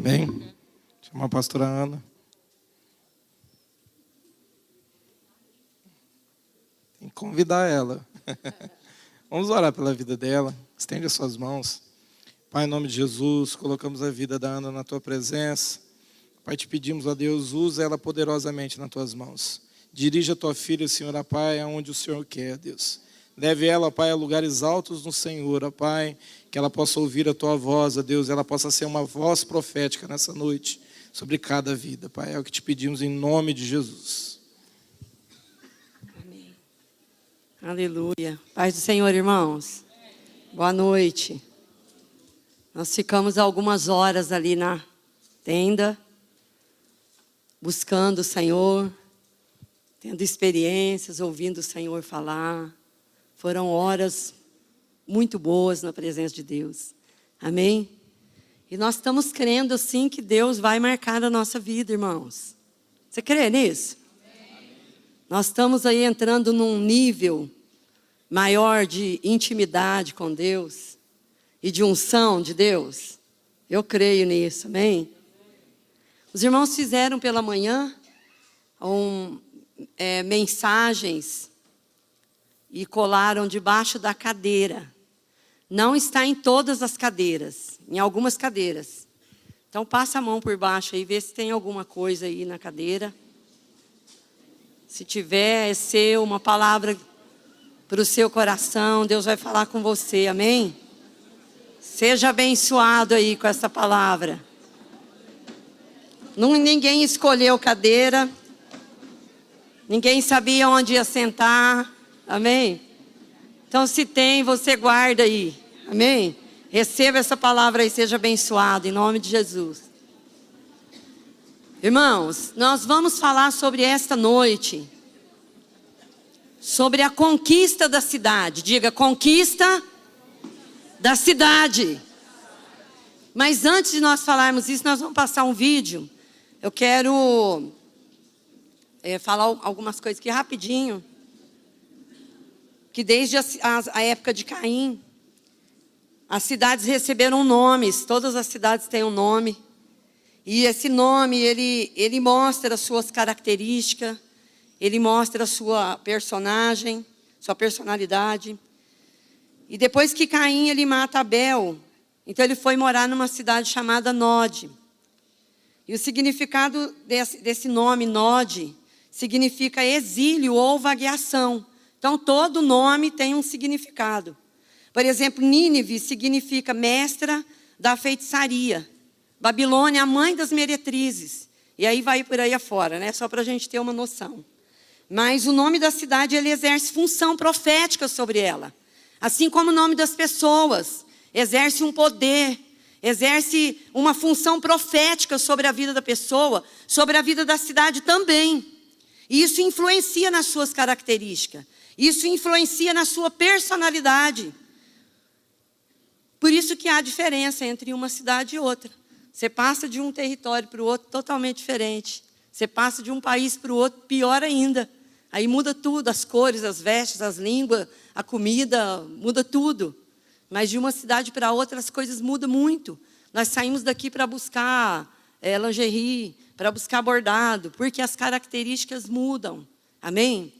Bem, chamar a pastora Ana. Tem que convidar ela. Vamos orar pela vida dela. Estende as suas mãos. Pai, em nome de Jesus, colocamos a vida da Ana na tua presença. Pai, te pedimos, ó Deus, usa ela poderosamente nas tuas mãos. Dirija a tua filha, Senhor, ó Pai, aonde o Senhor quer, Deus. Leve ela, ó Pai, a lugares altos no Senhor, ó Pai, que ela possa ouvir a tua voz, ó Deus, ela possa ser uma voz profética nessa noite sobre cada vida, Pai. É o que te pedimos em nome de Jesus. Amém. Aleluia. Paz do Senhor, irmãos. Boa noite. Nós ficamos algumas horas ali na tenda, buscando o Senhor, tendo experiências, ouvindo o Senhor falar. Foram horas muito boas na presença de Deus. Amém? E nós estamos crendo, sim, que Deus vai marcar a nossa vida, irmãos. Você crê nisso? Amém. Nós estamos aí entrando num nível maior de intimidade com Deus e de unção de Deus. Eu creio nisso, amém? Os irmãos fizeram pela manhã mensagens e colaram debaixo da cadeira. Não está em todas as cadeiras, em algumas cadeiras. Então passa a mão por baixo aí, vê se tem alguma coisa aí na cadeira. Se tiver, é seu, uma palavra para o seu coração, Deus vai falar com você, amém? Seja abençoado aí com essa palavra. Ninguém escolheu cadeira, ninguém sabia onde ia sentar, amém? Então se tem, você guarda aí, amém? Receba essa palavra aí, seja abençoado, em nome de Jesus. Irmãos, nós vamos falar sobre esta noite, sobre a conquista da cidade. Diga, conquista da cidade. Mas antes de nós falarmos isso, nós vamos passar um vídeo. Eu quero falar algumas coisas aqui rapidinho. Que desde a época de Caim, as cidades receberam nomes. Todas as cidades têm um nome. E esse nome, ele mostra as suas características. Ele mostra a sua personagem, sua personalidade. E depois que Caim, ele mata Abel, então ele foi morar numa cidade chamada Nod. E o significado desse nome, Nod, significa exílio ou vagueação. Então, todo nome tem um significado. Por exemplo, Nínive significa mestra da feitiçaria. Babilônia, a mãe das meretrizes. E aí vai por aí afora, né? Só para a gente ter uma noção. Mas o nome da cidade, ele exerce função profética sobre ela. Assim como o nome das pessoas exerce um poder, exerce uma função profética sobre a vida da pessoa, sobre a vida da cidade também. E isso influencia nas suas características. Isso influencia na sua personalidade. Por isso que há diferença entre uma cidade e outra. Você passa de um território para o outro totalmente diferente. Você passa de um país para o outro, pior ainda. Aí muda tudo, as cores, as vestes, as línguas, a comida, muda tudo. Mas de uma cidade para outra as coisas mudam muito. Nós saímos daqui para buscar lingerie, para buscar bordado, porque as características mudam. Amém?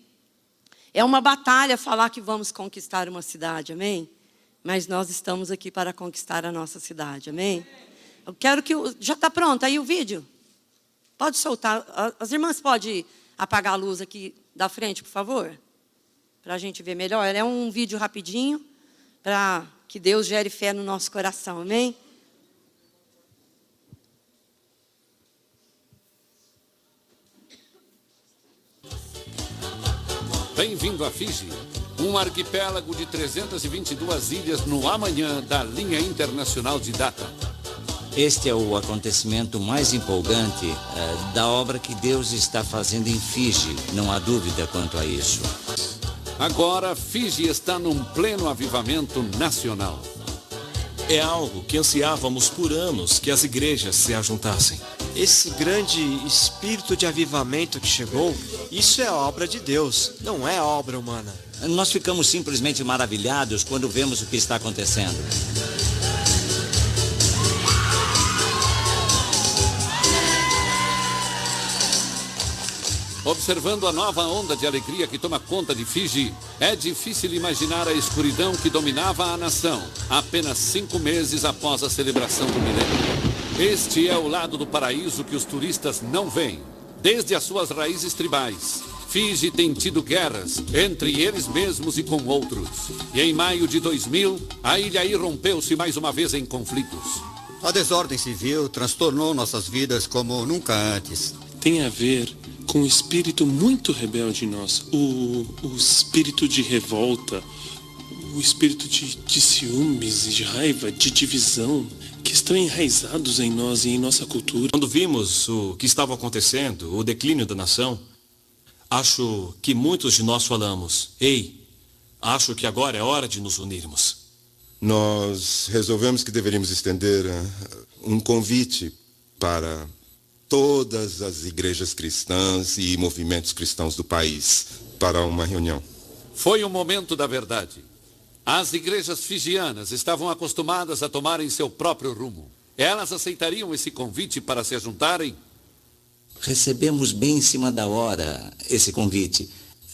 É uma batalha falar que vamos conquistar uma cidade, amém? Mas nós estamos aqui para conquistar a nossa cidade, amém? Eu quero que... Já está pronto aí o vídeo? Pode soltar. As irmãs podem apagar a luz aqui da frente, por favor? Para a gente ver melhor. É um vídeo rapidinho, para que Deus gere fé no nosso coração, amém? Bem-vindo a Fiji, um arquipélago de 322 ilhas no amanhã da linha internacional de data. Este é o acontecimento mais empolgante da obra que Deus está fazendo em Fiji, não há dúvida quanto a isso. Agora, Fiji está num pleno avivamento nacional. É algo que ansiávamos por anos que as igrejas se ajuntassem. Esse grande espírito de avivamento que chegou, isso é obra de Deus, não é obra humana. Nós ficamos simplesmente maravilhados quando vemos o que está acontecendo. Observando a nova onda de alegria que toma conta de Fiji, é difícil imaginar a escuridão que dominava a nação apenas 5 meses após a celebração do milênio. Este é o lado do paraíso que os turistas não veem. Desde as suas raízes tribais, Fiji tem tido guerras entre eles mesmos e com outros. E em maio de 2000, a ilha irrompeu-se mais uma vez em conflitos. A desordem civil transtornou nossas vidas como nunca antes. Tem a ver com um espírito muito rebelde em nós. O espírito de revolta, o espírito de ciúmes e de raiva, de divisão, que estão enraizados em nós e em nossa cultura. Quando vimos o que estava acontecendo, o declínio da nação, acho que muitos de nós falamos: ei, acho que agora é hora de nos unirmos. Nós resolvemos que deveríamos estender um convite para todas as igrejas cristãs e movimentos cristãos do país para uma reunião. Foi o momento da verdade. As igrejas fijianas estavam acostumadas a tomarem seu próprio rumo. Elas aceitariam esse convite para se juntarem? Recebemos bem em cima da hora esse convite.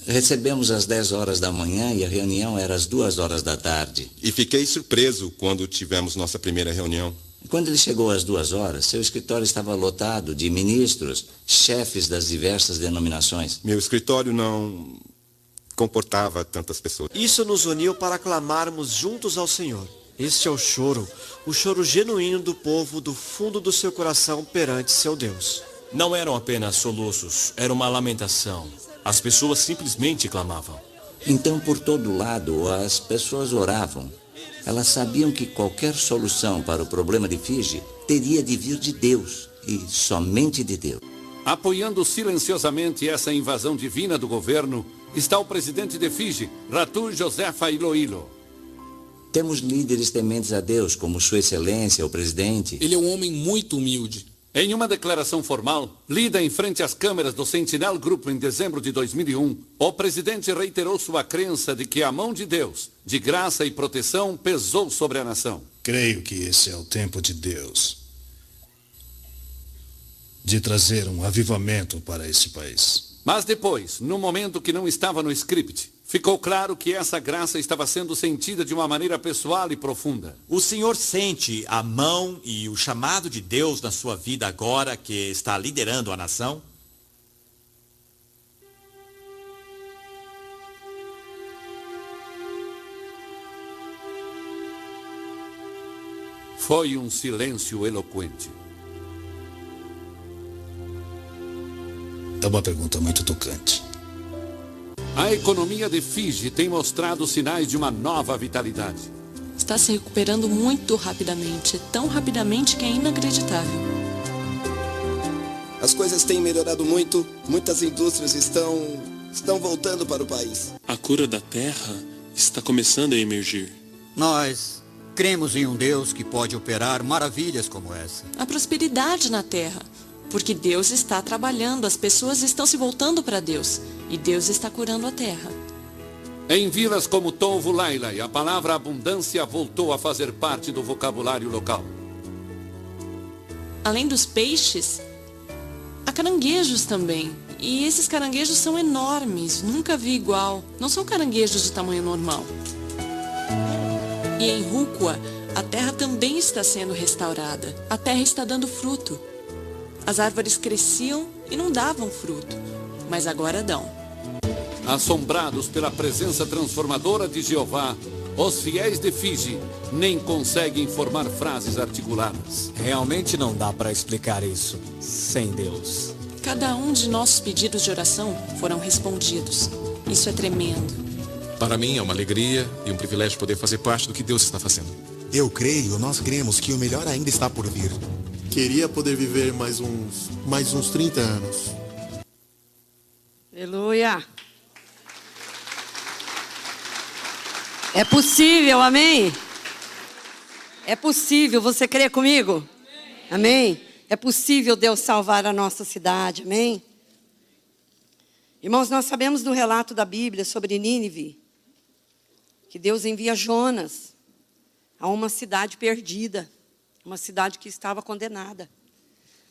Recebemos às 10 horas da manhã e a reunião era às 2 horas da tarde. E fiquei surpreso quando tivemos nossa primeira reunião. Quando ele chegou às 2 horas, seu escritório estava lotado de ministros, chefes das diversas denominações. Meu escritório não comportava tantas pessoas. Isso nos uniu para clamarmos juntos ao Senhor. Este é o choro genuíno do povo do fundo do seu coração perante seu Deus. Não eram apenas soluços, era uma lamentação. As pessoas simplesmente clamavam. Então, por todo lado, as pessoas oravam. Elas sabiam que qualquer solução para o problema de Fiji teria de vir de Deus, e somente de Deus. Apoiando silenciosamente essa invasão divina do governo, está o presidente de Fiji, Ratu Josefa Iloilo. Temos líderes tementes a Deus, como Sua Excelência, o presidente. Ele é um homem muito humilde. Em uma declaração formal, lida em frente às câmeras do Sentinel Group em dezembro de 2001, o presidente reiterou sua crença de que a mão de Deus, de graça e proteção, pesou sobre a nação. Creio que esse é o tempo de Deus, de trazer um avivamento para esse país. Mas depois, no momento que não estava no script, ficou claro que essa graça estava sendo sentida de uma maneira pessoal e profunda. O senhor sente a mão e o chamado de Deus na sua vida agora que está liderando a nação? Foi um silêncio eloquente. É uma pergunta muito tocante. A economia de Fiji tem mostrado sinais de uma nova vitalidade. Está se recuperando muito rapidamente, tão rapidamente que é inacreditável. As coisas têm melhorado muito, muitas indústrias estão voltando para o país. A cura da terra está começando a emergir. Nós cremos em um Deus que pode operar maravilhas como essa. A prosperidade na terra, porque Deus está trabalhando, as pessoas estão se voltando para Deus e Deus está curando a terra. Em vilas como Tovu Lailai, a palavra abundância voltou a fazer parte do vocabulário local. Além dos peixes, há caranguejos também. E esses caranguejos são enormes, nunca vi igual. Não são caranguejos de tamanho normal. E em Rukwa, a terra também está sendo restaurada. A terra está dando fruto. As árvores cresciam e não davam fruto, mas agora dão. Assombrados pela presença transformadora de Jeová, os fiéis de Fiji nem conseguem formar frases articuladas. Realmente não dá para explicar isso sem Deus. Cada um de nossos pedidos de oração foram respondidos. Isso é tremendo. Para mim é uma alegria e um privilégio poder fazer parte do que Deus está fazendo. Nós cremos que o melhor ainda está por vir. Queria poder viver mais uns 30 anos. Aleluia. É possível, amém? É possível, você crê comigo? Amém? É possível Deus salvar a nossa cidade, amém? Irmãos, nós sabemos do relato da Bíblia sobre Nínive, que Deus envia Jonas a uma cidade perdida, uma cidade que estava condenada.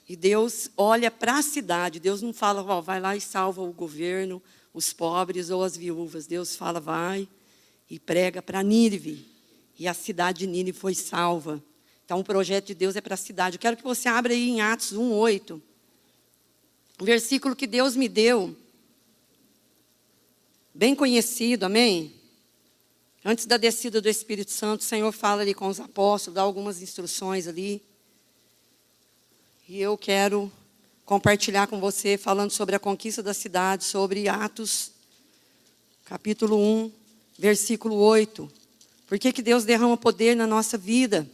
E Deus olha para a cidade. Deus não fala, ó, vai lá e salva o governo, os pobres ou as viúvas. Deus fala, vai e prega para Nínive. E a cidade de Nínive foi salva. Então, o projeto de Deus é para a cidade. Eu quero que você abra aí em Atos 1:8. O versículo que Deus me deu, bem conhecido, amém? Antes da descida do Espírito Santo, o Senhor fala ali com os apóstolos, dá algumas instruções ali. E eu quero compartilhar com você, falando sobre a conquista da cidade, sobre Atos, capítulo 1, versículo 8. Por que Deus derrama poder na nossa vida?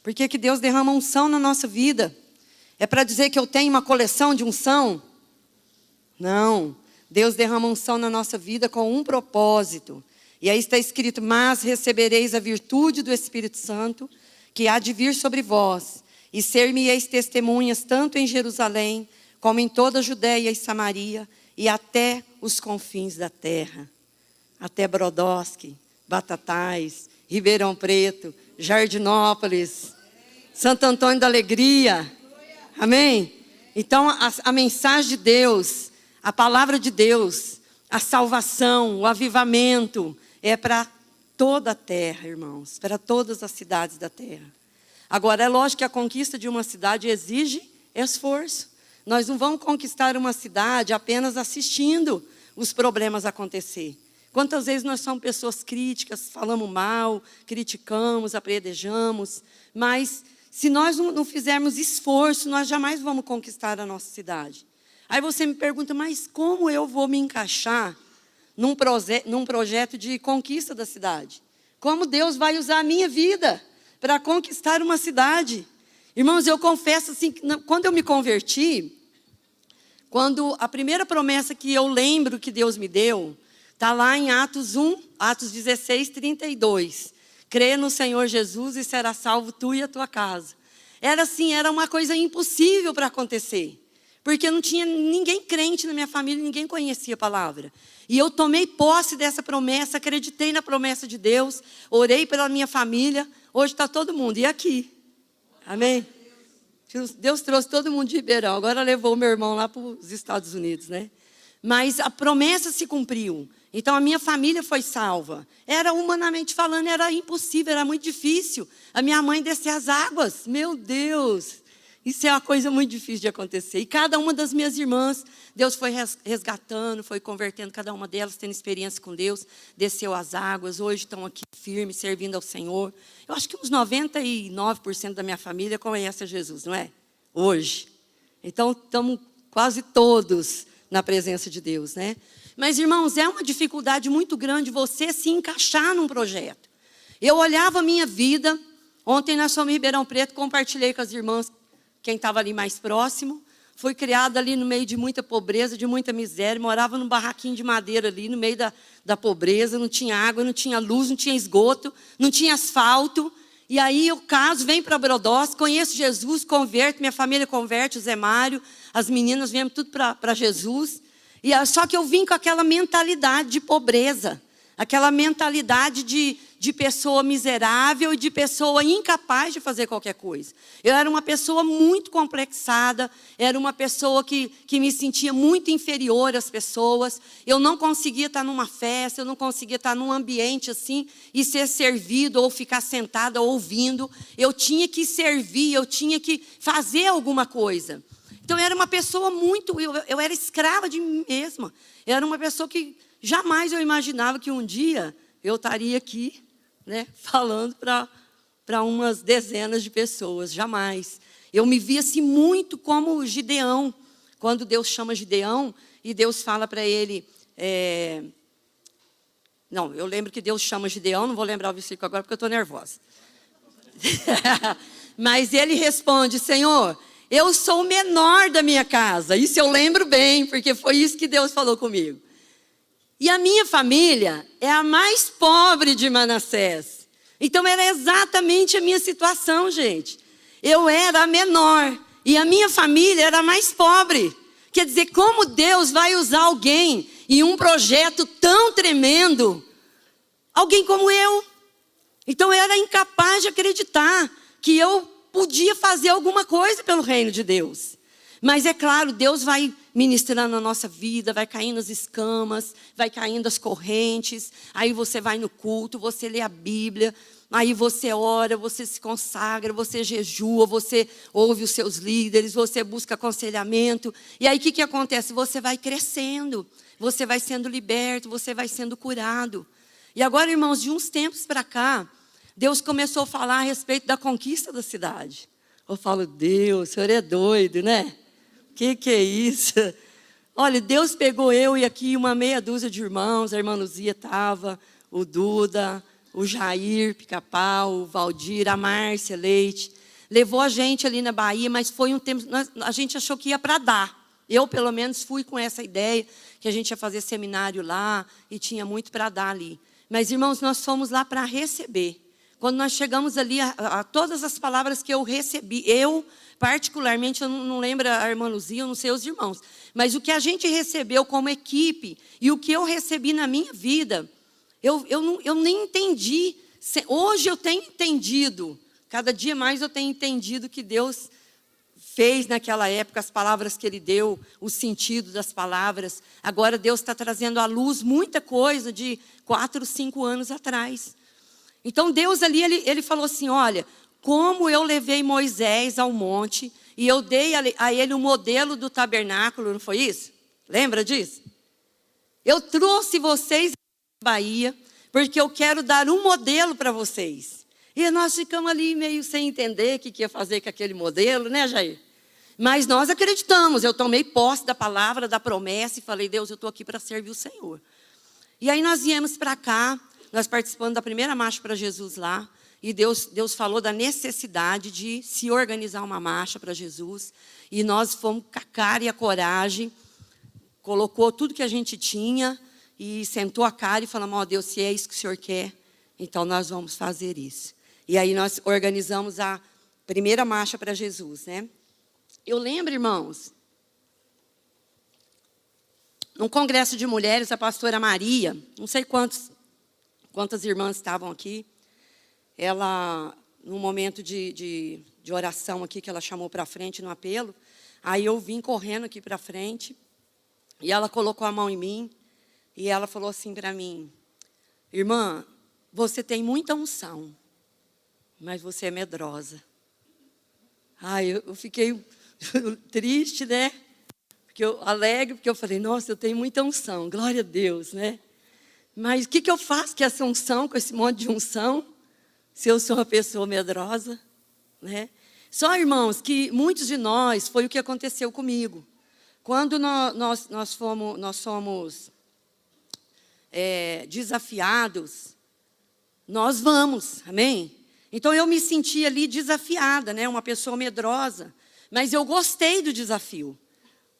Por que Deus derrama unção na nossa vida? É para dizer que eu tenho uma coleção de unção? Não. Deus derrama unção na nossa vida com um propósito. E aí está escrito, mas recebereis a virtude do Espírito Santo, que há de vir sobre vós, e ser-me-eis testemunhas tanto em Jerusalém, como em toda a Judéia e Samaria, e até os confins da terra. Até Brodowski, Batatais, Ribeirão Preto, Jardinópolis, Santo Antônio da Alegria. Amém? Então, a mensagem de Deus, a palavra de Deus, a salvação, o avivamento, é para toda a terra, irmãos, para todas as cidades da terra. Agora, é lógico que a conquista de uma cidade exige esforço. Nós não vamos conquistar uma cidade apenas assistindo os problemas acontecer. Quantas vezes nós somos pessoas críticas, falamos mal, criticamos, apredejamos, mas se nós não fizermos esforço, nós jamais vamos conquistar a nossa cidade. Aí você me pergunta, mas como eu vou me encaixar num projeto de conquista da cidade? Como Deus vai usar a minha vida para conquistar uma cidade? Irmãos, eu confesso assim, que quando eu me converti, quando a primeira promessa que eu lembro que Deus me deu, está lá em Atos 16, 32. Crê no Senhor Jesus e será salvo tu e a tua casa. Era assim, era uma coisa impossível para acontecer. Porque não tinha ninguém crente na minha família, ninguém conhecia a palavra. E eu tomei posse dessa promessa, acreditei na promessa de Deus, orei pela minha família, hoje está todo mundo. E aqui? Amém? Deus trouxe todo mundo de Ribeirão, agora levou o meu irmão lá para os Estados Unidos, né? Mas a promessa se cumpriu. Então a minha família foi salva. Era, humanamente falando, era impossível, era muito difícil. A minha mãe descer as águas, meu Deus, isso é uma coisa muito difícil de acontecer. E cada uma das minhas irmãs, Deus foi resgatando, foi convertendo cada uma delas, tendo experiência com Deus, desceu as águas, hoje estão aqui firmes, servindo ao Senhor. Eu acho que uns 99% da minha família conhece a Jesus, não é? Hoje. Então estamos quase todos na presença de Deus, né? Mas, irmãos, é uma dificuldade muito grande você se encaixar num projeto. Eu olhava a minha vida, ontem nós fomos em Ribeirão Preto, compartilhei com as irmãs, quem estava ali mais próximo. Fui criada ali no meio de muita pobreza, de muita miséria, morava num barraquinho de madeira ali, no meio da pobreza, não tinha água, não tinha luz, não tinha esgoto, não tinha asfalto. E aí eu caso, venho para Brodowski, conheço Jesus, converto, minha família converte, o Zé Mário, as meninas viemos tudo para Jesus. Só que eu vim com aquela mentalidade de pobreza, aquela mentalidade de pessoa miserável e de pessoa incapaz de fazer qualquer coisa. Eu era uma pessoa muito complexada, era uma pessoa que me sentia muito inferior às pessoas. Eu não conseguia estar numa festa, eu não conseguia estar num ambiente assim e ser servido ou ficar sentada ouvindo. Eu tinha que servir, eu tinha que fazer alguma coisa. Então, eu era uma pessoa eu era escrava de mim mesma. Eu era uma pessoa que jamais eu imaginava que um dia eu estaria aqui, né, falando para umas dezenas de pessoas, jamais. Eu me via assim muito como Gideão, quando Deus chama Gideão e Deus fala para ele... Não, eu lembro que Deus chama Gideão, não vou lembrar o versículo agora porque eu estou nervosa. Mas ele responde, Senhor... Eu sou o menor da minha casa. Isso eu lembro bem, porque foi isso que Deus falou comigo. E a minha família é a mais pobre de Manassés. Então era exatamente a minha situação, gente. Eu era a menor e a minha família era a mais pobre. Quer dizer, como Deus vai usar alguém em um projeto tão tremendo? Alguém como eu. Então eu era incapaz de acreditar que eu podia fazer alguma coisa pelo reino de Deus. Mas é claro, Deus vai ministrando na nossa vida, vai caindo as escamas, vai caindo as correntes. Aí você vai no culto, você lê a Bíblia, aí você ora, você se consagra, você jejua, você ouve os seus líderes, você busca aconselhamento. E aí o que acontece? Você vai crescendo, você vai sendo liberto, você vai sendo curado. E agora, irmãos, de uns tempos para cá, Deus começou a falar a respeito da conquista da cidade. Eu falo, Deus, o senhor é doido, né? Que é isso? Olha, Deus pegou eu e aqui uma meia dúzia de irmãos, a irmã Luzia estava, o Duda, o Jair Pica-Pau, o Valdir, a Márcia Leite. Levou a gente ali na Bahia, mas foi um tempo, a gente achou que ia para dar. Eu, pelo menos, fui com essa ideia, que a gente ia fazer seminário lá e tinha muito para dar ali. Mas, irmãos, nós fomos lá para receber. Quando nós chegamos ali, a todas as palavras que eu recebi, eu, particularmente, eu não lembro a irmã Luzia, eu não sei os irmãos, mas o que a gente recebeu como equipe e o que eu recebi na minha vida, eu nem entendi. Hoje eu tenho entendido, cada dia mais eu tenho entendido que Deus fez naquela época, as palavras que Ele deu, o sentido das palavras. Agora Deus está trazendo à luz muita coisa de 4, 5 anos atrás. Então Deus ali, ele falou assim, olha, como eu levei Moisés ao monte e eu dei a ele o modelo do tabernáculo, não foi isso? Lembra disso? Eu trouxe vocês à Bahia porque eu quero dar um modelo para vocês. E nós ficamos ali meio sem entender o que ia fazer com aquele modelo, né, Jair? Mas nós acreditamos, eu tomei posse da palavra, da promessa e falei, Deus, eu estou aqui para servir o Senhor. E aí nós viemos para cá, nós participamos da primeira marcha para Jesus lá, e Deus falou da necessidade de se organizar uma marcha para Jesus, e nós fomos com a cara e a coragem, colocou tudo que a gente tinha, e sentou a cara e falamos, ó Deus, se é isso que o Senhor quer, então nós vamos fazer isso. E aí nós organizamos a primeira marcha para Jesus, né? Eu lembro, irmãos, num congresso de mulheres, a pastora Maria, não sei quantas irmãs estavam aqui, ela, num momento de oração aqui, que ela chamou para frente no apelo, aí eu vim correndo aqui para frente, e ela colocou a mão em mim, e ela falou assim para mim, irmã, você tem muita unção, mas você é medrosa. Ai, eu fiquei triste, né? Alegre, porque eu falei, nossa, eu tenho muita unção, glória a Deus, né? Mas o que eu faço com essa unção, com esse monte de unção, se eu sou uma pessoa medrosa, né? Só, irmãos, que muitos de nós, foi o que aconteceu comigo. Quando nós somos desafiados, nós vamos, amém? Então eu me senti ali desafiada, né? Uma pessoa medrosa, mas eu gostei do desafio.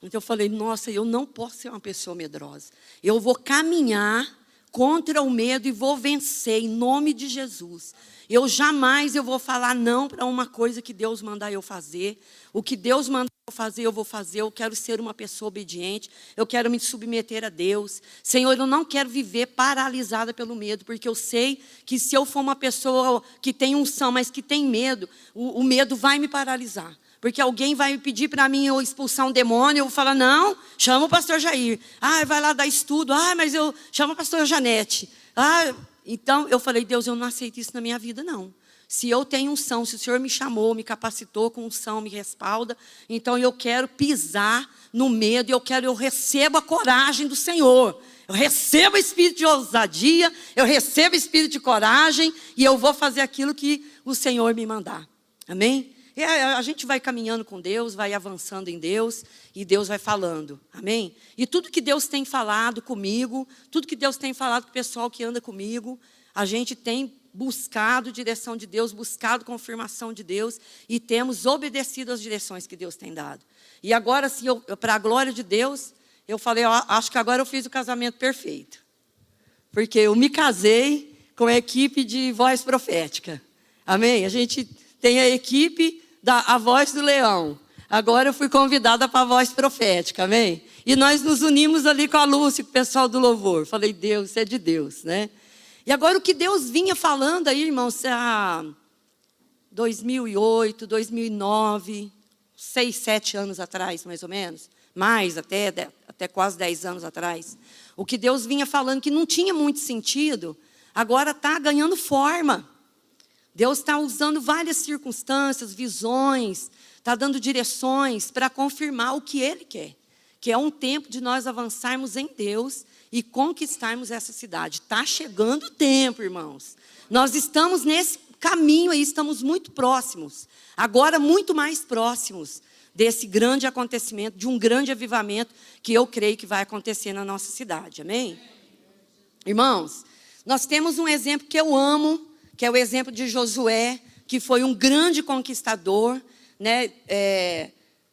Então eu falei, nossa, eu não posso ser uma pessoa medrosa. Eu vou caminhar contra o medo e vou vencer em nome de Jesus. Eu jamais vou falar não para uma coisa que Deus mandar eu fazer. O que Deus mandar eu fazer, eu vou fazer. Eu quero ser uma pessoa obediente. Eu quero me submeter a Deus. Senhor, eu não quero viver paralisada pelo medo, porque eu sei que se eu for uma pessoa que tem unção, mas que tem medo, o medo vai me paralisar. Porque alguém vai me pedir para mim eu expulsar um demônio, eu vou falar, não, chama o pastor Jair. Ah, vai lá dar estudo. Ah, mas eu chamo a pastora Janete. Ah, então eu falei, Deus, eu não aceito isso na minha vida, não. Se eu tenho unção, se o Senhor me chamou, me capacitou com unção, me respalda, então eu quero pisar no medo, eu recebo a coragem do Senhor. Eu recebo o espírito de ousadia, eu recebo o espírito de coragem e eu vou fazer aquilo que o Senhor me mandar. Amém? E a gente vai caminhando com Deus, vai avançando em Deus e Deus vai falando, amém? E tudo que Deus tem falado comigo, tudo que Deus tem falado com o pessoal que anda comigo, a gente tem buscado direção de Deus, buscado confirmação de Deus e temos obedecido às direções que Deus tem dado. E agora, assim, para a glória de Deus, eu falei, acho que agora eu fiz o casamento perfeito. Porque eu me casei com a equipe de voz profética, amém? A gente tem a equipe a voz do leão. Agora eu fui convidada para a voz profética, amém? E nós nos unimos ali com a Lúcia, com o pessoal do louvor. Falei, Deus, isso é de Deus, né? E agora o que Deus vinha falando aí, irmãos, 2008, 2009, 6, 7 anos atrás, mais ou menos. Mais, até quase 10 anos atrás. O que Deus vinha falando que não tinha muito sentido, agora está ganhando forma. Deus está usando várias circunstâncias, visões, está dando direções para confirmar o que Ele quer. Que é um tempo de nós avançarmos em Deus e conquistarmos essa cidade. Está chegando o tempo, irmãos. Nós estamos nesse caminho aí, estamos muito próximos. Agora, muito mais próximos desse grande acontecimento, de um grande avivamento que eu creio que vai acontecer na nossa cidade. Amém? Irmãos, nós temos um exemplo que eu amo, que é o exemplo de Josué, que foi um grande conquistador, né?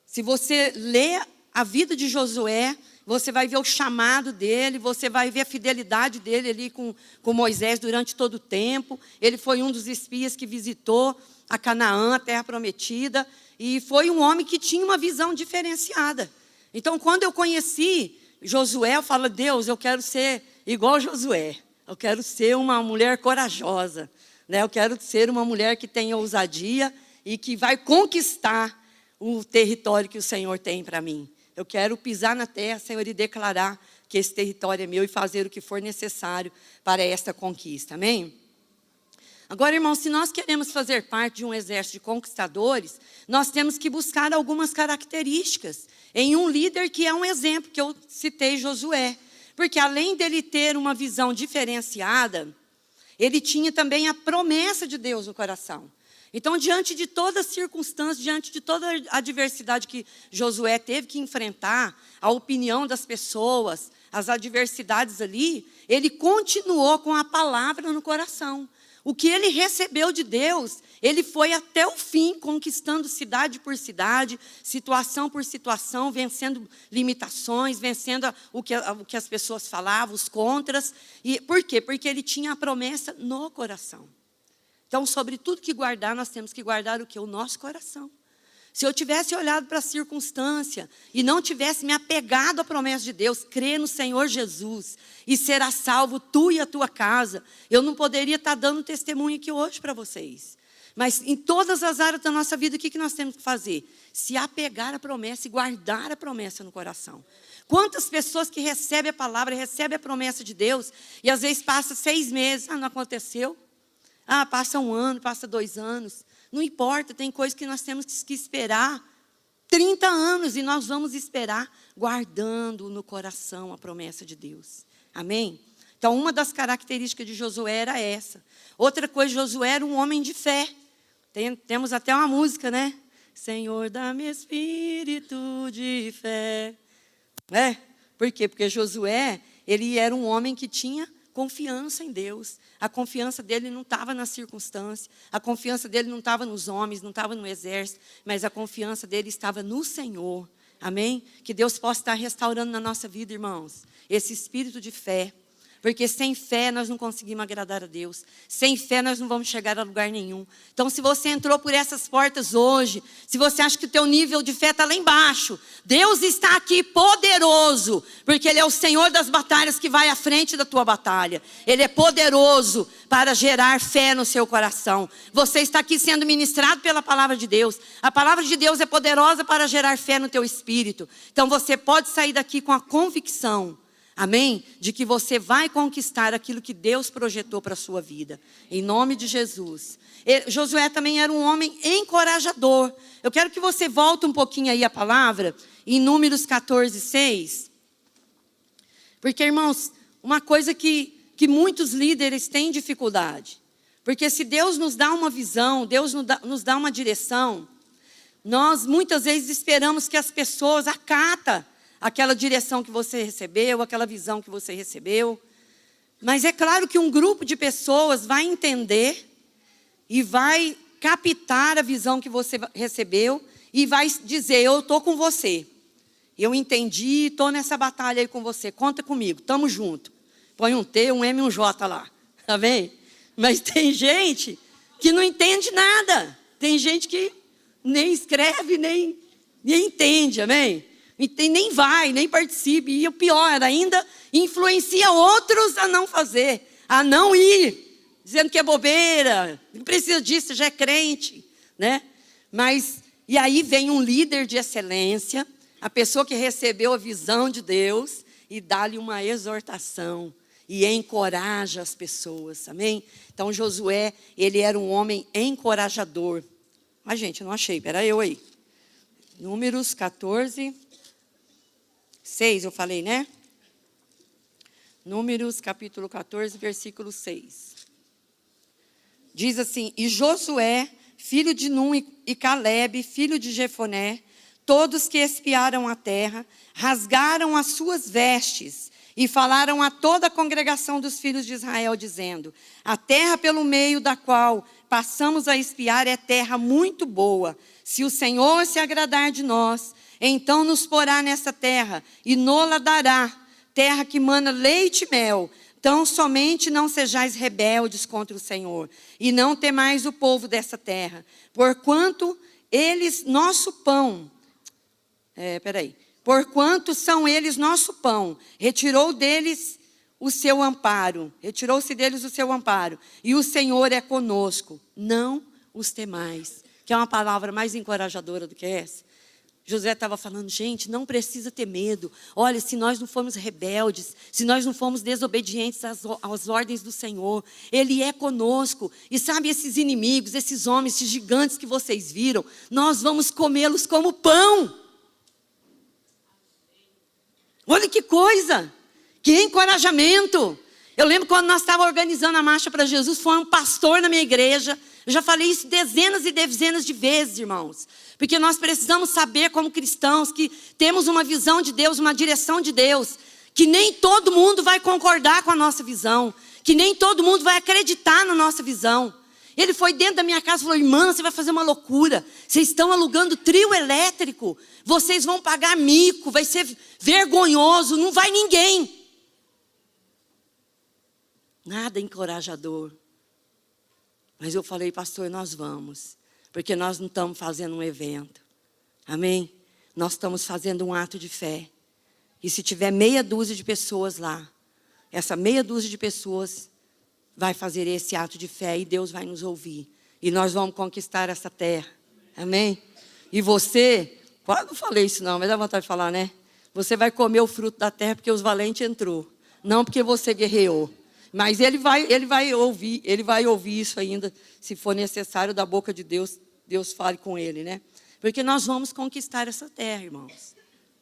Se você lê a vida de Josué, você vai ver o chamado dele, você vai ver a fidelidade dele ali com Moisés durante todo o tempo. Ele foi um dos espias que visitou a Canaã, a terra prometida, e foi um homem que tinha uma visão diferenciada. Então, quando eu conheci Josué, eu falo, Deus, eu quero ser igual Josué. Eu quero ser uma mulher corajosa, né? Eu quero ser uma mulher que tenha ousadia e que vai conquistar o território que o Senhor tem para mim. Eu quero pisar na terra, Senhor, e declarar que esse território é meu e fazer o que for necessário para esta conquista. Amém? Agora, irmãos, se nós queremos fazer parte de um exército de conquistadores, nós temos que buscar algumas características em um líder que é um exemplo, que eu citei Josué. Porque além dele ter uma visão diferenciada, ele tinha também a promessa de Deus no coração. Então, diante de toda circunstância, diante de toda a adversidade que Josué teve que enfrentar, a opinião das pessoas, as adversidades ali, ele continuou com a palavra no coração. O que ele recebeu de Deus, ele foi até o fim, conquistando cidade por cidade, situação por situação, vencendo limitações, vencendo o que as pessoas falavam, os contras. E por quê? Porque ele tinha a promessa no coração. Então, sobre tudo que guardar, nós temos que guardar o quê? O nosso coração. Se eu tivesse olhado para a circunstância e não tivesse me apegado à promessa de Deus, crer no Senhor Jesus e será salvo tu e a tua casa, eu não poderia estar dando testemunho aqui hoje para vocês. Mas em todas as áreas da nossa vida, o que nós temos que fazer? Se apegar à promessa e guardar a promessa no coração. Quantas pessoas que recebem a palavra, recebem a promessa de Deus e às vezes passa 6 meses, não aconteceu? Passa 1 ano, passa 2 anos. Não importa, tem coisas que nós temos que esperar 30 anos e nós vamos esperar guardando no coração a promessa de Deus. Amém? Então, uma das características de Josué era essa. Outra coisa, Josué era um homem de fé. Temos até uma música, né? Senhor, dá-me espírito de fé. Por quê? Porque Josué, ele era um homem que tinha confiança em Deus. A confiança dele não estava na circunstância, a confiança dele não estava nos homens, não estava no exército, mas a confiança dele estava no Senhor. Amém? Que Deus possa estar restaurando na nossa vida, irmãos, esse espírito de fé. Porque sem fé nós não conseguimos agradar a Deus. Sem fé nós não vamos chegar a lugar nenhum. Então, se você entrou por essas portas hoje, se você acha que o teu nível de fé está lá embaixo, Deus está aqui poderoso, porque Ele é o Senhor das batalhas que vai à frente da tua batalha. Ele é poderoso para gerar fé no seu coração. Você está aqui sendo ministrado pela palavra de Deus. A palavra de Deus é poderosa para gerar fé no teu espírito. Então, você pode sair daqui com a convicção, amém? De que você vai conquistar aquilo que Deus projetou para a sua vida. Em nome de Jesus. Josué também era um homem encorajador. Eu quero que você volte um pouquinho aí a palavra, em Números 14, 6. Porque, irmãos, uma coisa que muitos líderes têm dificuldade. Porque se Deus nos dá uma visão, Deus nos dá uma direção, nós muitas vezes esperamos que as pessoas acatem aquela direção que você recebeu, aquela visão que você recebeu. Mas é claro que um grupo de pessoas vai entender e vai captar a visão que você recebeu e vai dizer, eu estou com você. Eu entendi, estou nessa batalha aí com você, conta comigo, estamos juntos. Põe um T, um M e um J lá, tá bem? Mas tem gente que não entende nada. Tem gente que nem escreve, nem entende, amém? E nem vai, nem participe. E o pior ainda, influencia outros a não fazer, a não ir, dizendo que é bobeira, não precisa disso, já é crente. né? Mas, e aí vem um líder de excelência, a pessoa que recebeu a visão de Deus e dá-lhe uma exortação e encoraja as pessoas, amém? Então Josué, ele era um homem encorajador. Mas gente, eu não achei, peraí eu aí. Números 14, 6 eu falei, né? Números capítulo 14, versículo 6. Diz assim: e Josué, filho de Num, e Calebe, filho de Jefoné, todos que espiaram a terra, rasgaram as suas vestes e falaram a toda a congregação dos filhos de Israel, dizendo: a terra pelo meio da qual passamos a espiar é terra muito boa. Se o Senhor se agradar de nós, então nos porá nessa terra e nola dará, terra que mana leite e mel. Então somente não sejais rebeldes contra o Senhor, e não temais o povo dessa terra, porquanto eles nosso pão. Porquanto são eles nosso pão, retirou-se deles o seu amparo, e o Senhor é conosco, não os temais. Que é uma palavra mais encorajadora do que essa. José estava falando, gente, não precisa ter medo. Olha, se nós não formos rebeldes, se nós não formos desobedientes às ordens do Senhor, Ele é conosco. E sabe, esses inimigos, esses homens, esses gigantes que vocês viram, nós vamos comê-los como pão. Olha que coisa, que encorajamento. Eu lembro quando nós estávamos organizando a Marcha para Jesus, foi um pastor na minha igreja. Eu já falei isso dezenas e dezenas de vezes, irmãos. Porque nós precisamos saber como cristãos que temos uma visão de Deus, uma direção de Deus. Que nem todo mundo vai concordar com a nossa visão. Que nem todo mundo vai acreditar na nossa visão. Ele foi dentro da minha casa e falou: irmã, você vai fazer uma loucura. Vocês estão alugando trio elétrico. Vocês vão pagar mico, vai ser vergonhoso, não vai ninguém. Nada encorajador. Mas eu falei: pastor, nós vamos. Porque nós não estamos fazendo um evento. Amém? Nós estamos fazendo um ato de fé. E se tiver meia dúzia de pessoas lá, essa meia dúzia de pessoas vai fazer esse ato de fé e Deus vai nos ouvir. E nós vamos conquistar essa terra. Amém? E você, quase não falei isso não, mas dá vontade de falar, né? Você vai comer o fruto da terra porque os valentes entrou. Não porque você guerreou. Mas ele vai ouvir isso ainda, se for necessário, da boca de Deus, Deus fale com ele, né? Porque nós vamos conquistar essa terra, irmãos.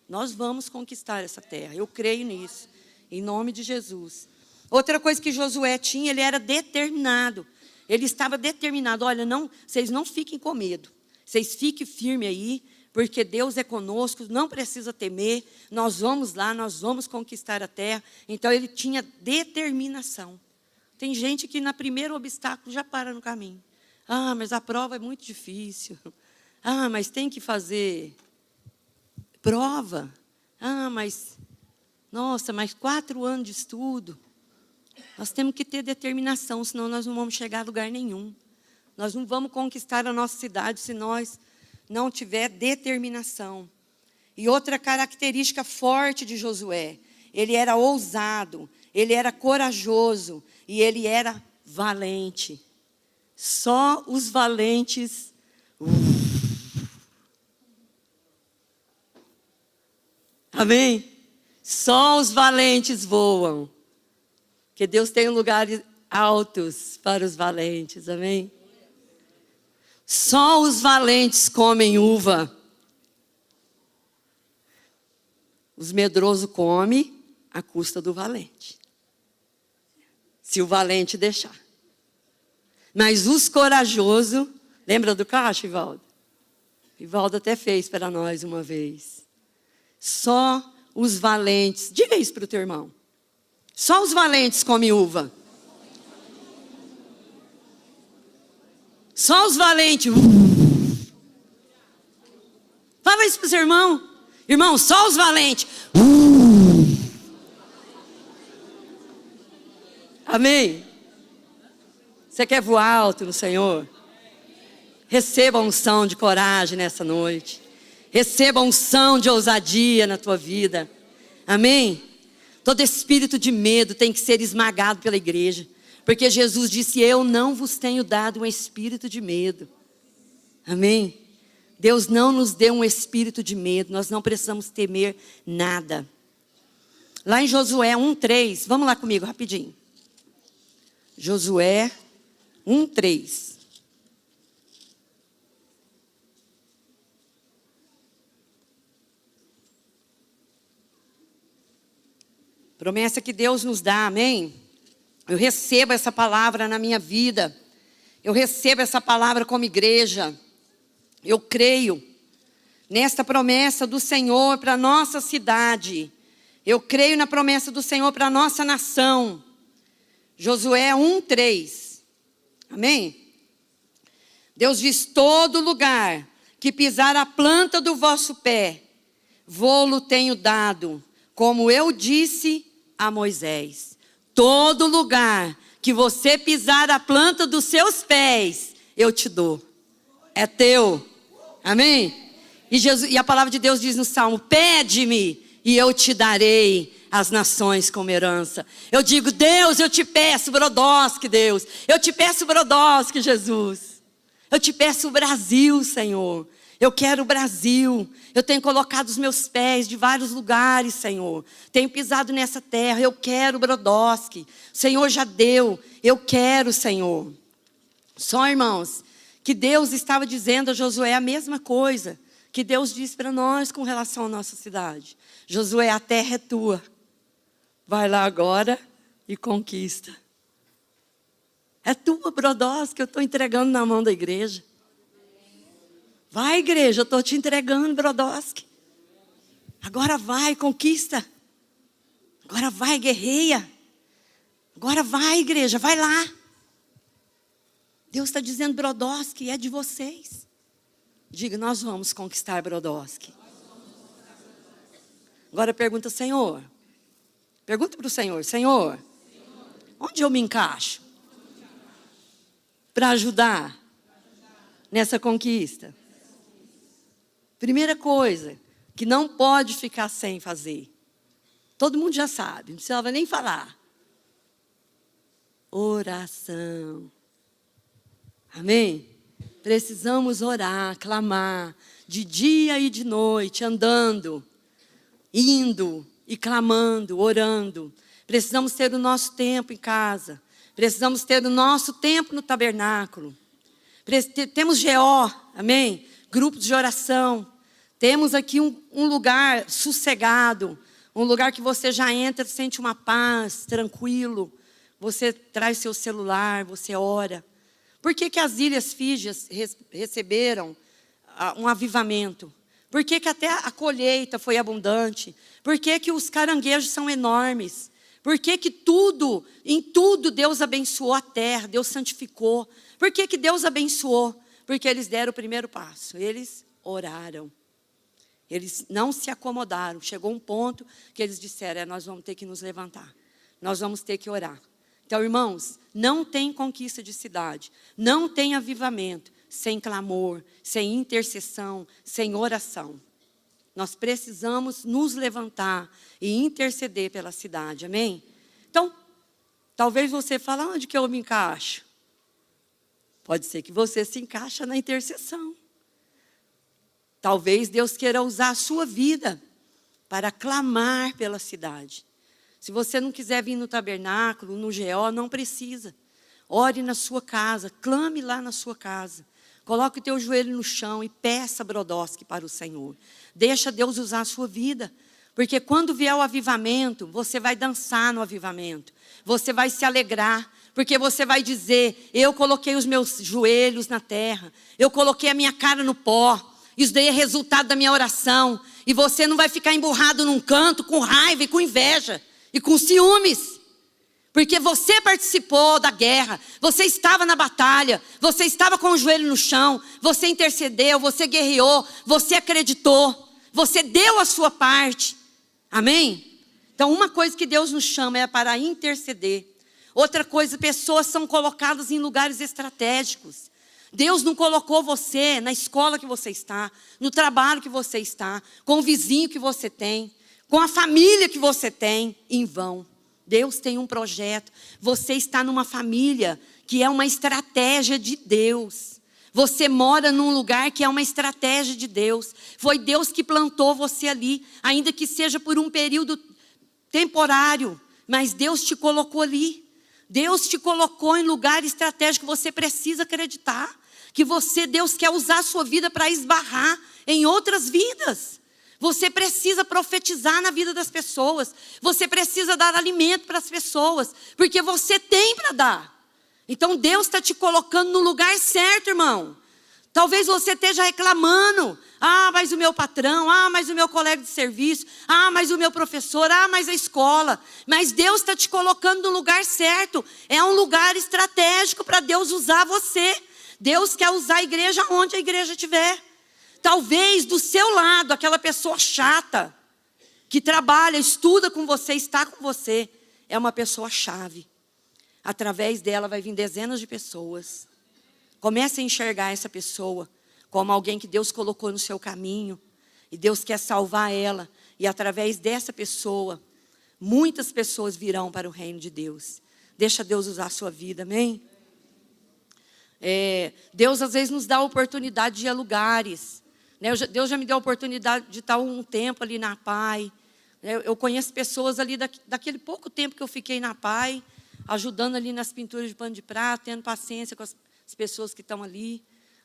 Nós vamos conquistar essa terra. Eu creio nisso, em nome de Jesus. Outra coisa que Josué tinha, ele era determinado. Ele estava determinado. Olha, vocês não fiquem com medo. Vocês fiquem firmes aí, porque Deus é conosco, não precisa temer. Nós vamos lá, nós vamos conquistar a terra. Então ele tinha determinação. Tem gente que na primeiro obstáculo já para no caminho. Ah, mas a prova é muito difícil. Ah, mas tem que fazer prova. Ah, mas, nossa, mais 4 anos de estudo. Nós temos que ter determinação, senão nós não vamos chegar a lugar nenhum. Nós não vamos conquistar a nossa cidade se nós não tiver determinação. E outra característica forte de Josué, ele era ousado, ele era corajoso e ele era valente. Só os valentes. Amém? Só os valentes voam. Porque Deus tem lugares altos para os valentes. Amém? Só os valentes comem uva. Os medrosos comem à custa do valente. Se o valente deixar. Mas os corajosos, lembra do cacho, Ivaldo? Ivaldo até fez para nós uma vez. Só os valentes, diga isso para o teu irmão. Só os valentes comem uva. Só os valentes. Fala isso para o seu irmão. Irmão, só os valentes. Amém? Você quer voar alto no Senhor? Receba a unção de coragem nessa noite. Receba a unção de ousadia na tua vida. Amém? Todo espírito de medo tem que ser esmagado pela igreja. Porque Jesus disse: eu não vos tenho dado um espírito de medo. Amém? Deus não nos deu um espírito de medo, nós não precisamos temer nada. Lá em Josué 1:3, vamos lá comigo rapidinho. Josué 1:3. Promessa que Deus nos dá, amém? Eu recebo essa palavra na minha vida. Eu recebo essa palavra como igreja. Eu creio nesta promessa do Senhor para a nossa cidade. Eu creio na promessa do Senhor para a nossa nação. Josué 1:3. Amém? Deus diz: todo lugar que pisar a planta do vosso pé, vô-lo tenho dado, como eu disse a Moisés. Todo lugar que você pisar a planta dos seus pés, eu te dou. É teu. Amém? E a palavra de Deus diz no Salmo: pede-me e eu te darei as nações como herança. Eu digo: Deus, eu te peço Brodowski, Deus. Eu te peço Brodowski, Jesus. Eu te peço o Brasil, Senhor. Eu quero o Brasil. Eu tenho colocado os meus pés de vários lugares, Senhor. Tenho pisado nessa terra. Eu quero Brodowski. O Senhor já deu. Eu quero, Senhor. Só, irmãos, que Deus estava dizendo a Josué a mesma coisa que Deus disse para nós com relação à nossa cidade. Josué, a terra é tua. Vai lá agora e conquista. É tua, Brodowski, que eu estou entregando na mão da igreja. Vai, igreja, eu estou te entregando, Brodowski. Agora vai, conquista. Agora vai, guerreia. Agora vai, igreja, vai lá. Deus está dizendo: Brodowski, é de vocês. Diga: nós vamos conquistar Brodowski. Agora pergunta: Senhor. Pergunta para o Senhor: Senhor, onde eu me encaixo para ajudar nessa conquista? Primeira coisa que não pode ficar sem fazer. Todo mundo já sabe, não precisava nem falar. Oração. Amém? Precisamos orar, clamar, de dia e de noite, andando, indo e clamando, orando. Precisamos ter o nosso tempo em casa. Precisamos ter o nosso tempo no tabernáculo. Temos GO, amém? Grupos de oração. Temos aqui um lugar sossegado, um lugar que você já entra, sente uma paz, tranquilo. Você traz seu celular, você ora. Por que as Ilhas Fídjias receberam um avivamento? Por que até a colheita foi abundante? Por que os caranguejos são enormes? Por que em tudo Deus abençoou a terra, Deus santificou? Por que Deus abençoou? Porque eles deram o primeiro passo, eles oraram. Eles não se acomodaram. Chegou um ponto que eles disseram: nós vamos ter que nos levantar. Nós vamos ter que orar. Então, irmãos, não tem conquista de cidade. Não tem avivamento sem clamor, sem intercessão, sem oração. Nós precisamos nos levantar e interceder pela cidade. Amém? Então, talvez você fale: onde que eu me encaixo? Pode ser que você se encaixa na intercessão. Talvez Deus queira usar a sua vida para clamar pela cidade. Se você não quiser vir no tabernáculo, no GO, não precisa. Ore na sua casa, clame lá na sua casa. Coloque o teu joelho no chão e peça Brodowski para o Senhor. Deixa Deus usar a sua vida. Porque quando vier o avivamento, você vai dançar no avivamento. Você vai se alegrar. Porque você vai dizer: eu coloquei os meus joelhos na terra. Eu coloquei a minha cara no pó. Isso daí é resultado da minha oração. E você não vai ficar emburrado num canto com raiva e com inveja e com ciúmes. Porque você participou da guerra, você estava na batalha, você estava com o joelho no chão, você intercedeu, você guerreou, você acreditou, você deu a sua parte. Amém? Então, uma coisa que Deus nos chama é para interceder. Outra coisa, pessoas são colocadas em lugares estratégicos. Deus não colocou você na escola que você está, no trabalho que você está, com o vizinho que você tem, com a família que você tem, em vão. Deus tem um projeto. Você está numa família que é uma estratégia de Deus. Você mora num lugar que é uma estratégia de Deus. Foi Deus que plantou você ali, ainda que seja por um período temporário, mas Deus te colocou ali. Deus te colocou em lugar estratégico. Você precisa acreditar que Deus quer usar a sua vida para esbarrar em outras vidas. Você precisa profetizar na vida das pessoas. Você precisa dar alimento para as pessoas, porque você tem para dar. Então Deus está te colocando no lugar certo, irmão. Talvez você esteja reclamando. Mas o meu patrão, mas o meu colega de serviço, mas o meu professor, mas a escola. Mas Deus está te colocando no lugar certo. É um lugar estratégico para Deus usar você. Deus quer usar a igreja onde a igreja estiver. Talvez do seu lado, aquela pessoa chata, que trabalha, estuda com você, está com você, é uma pessoa chave. Através dela vai vir dezenas de pessoas. Comece a enxergar essa pessoa como alguém que Deus colocou no seu caminho. E Deus quer salvar ela. E através dessa pessoa, muitas pessoas virão para o reino de Deus. Deixa Deus usar a sua vida, amém? Deus às vezes nos dá a oportunidade de ir a lugares. Deus já me deu a oportunidade de estar um tempo ali na PAI. Eu conheço pessoas ali daquele pouco tempo que eu fiquei na PAI, ajudando ali nas pinturas de pano de prata, tendo paciência com as pessoas que estão ali.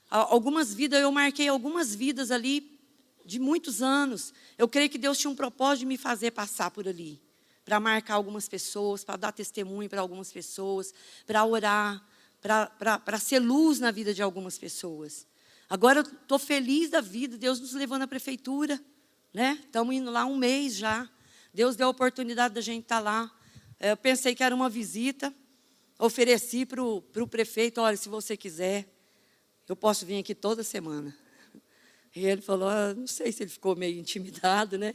Algumas vidas, eu marquei algumas vidas ali de muitos anos. Eu creio que Deus tinha um propósito de me fazer passar por ali, para marcar algumas pessoas, para dar testemunho para algumas pessoas, para orar, para ser luz na vida de algumas pessoas. Agora eu estou feliz da vida, Deus nos levou na prefeitura, né? Estamos indo lá 1 mês já. Deus deu a oportunidade da gente estar lá. Eu pensei que era uma visita, ofereci para o prefeito, olha, se você quiser, eu posso vir aqui toda semana. E ele falou, não sei se ele ficou meio intimidado, né?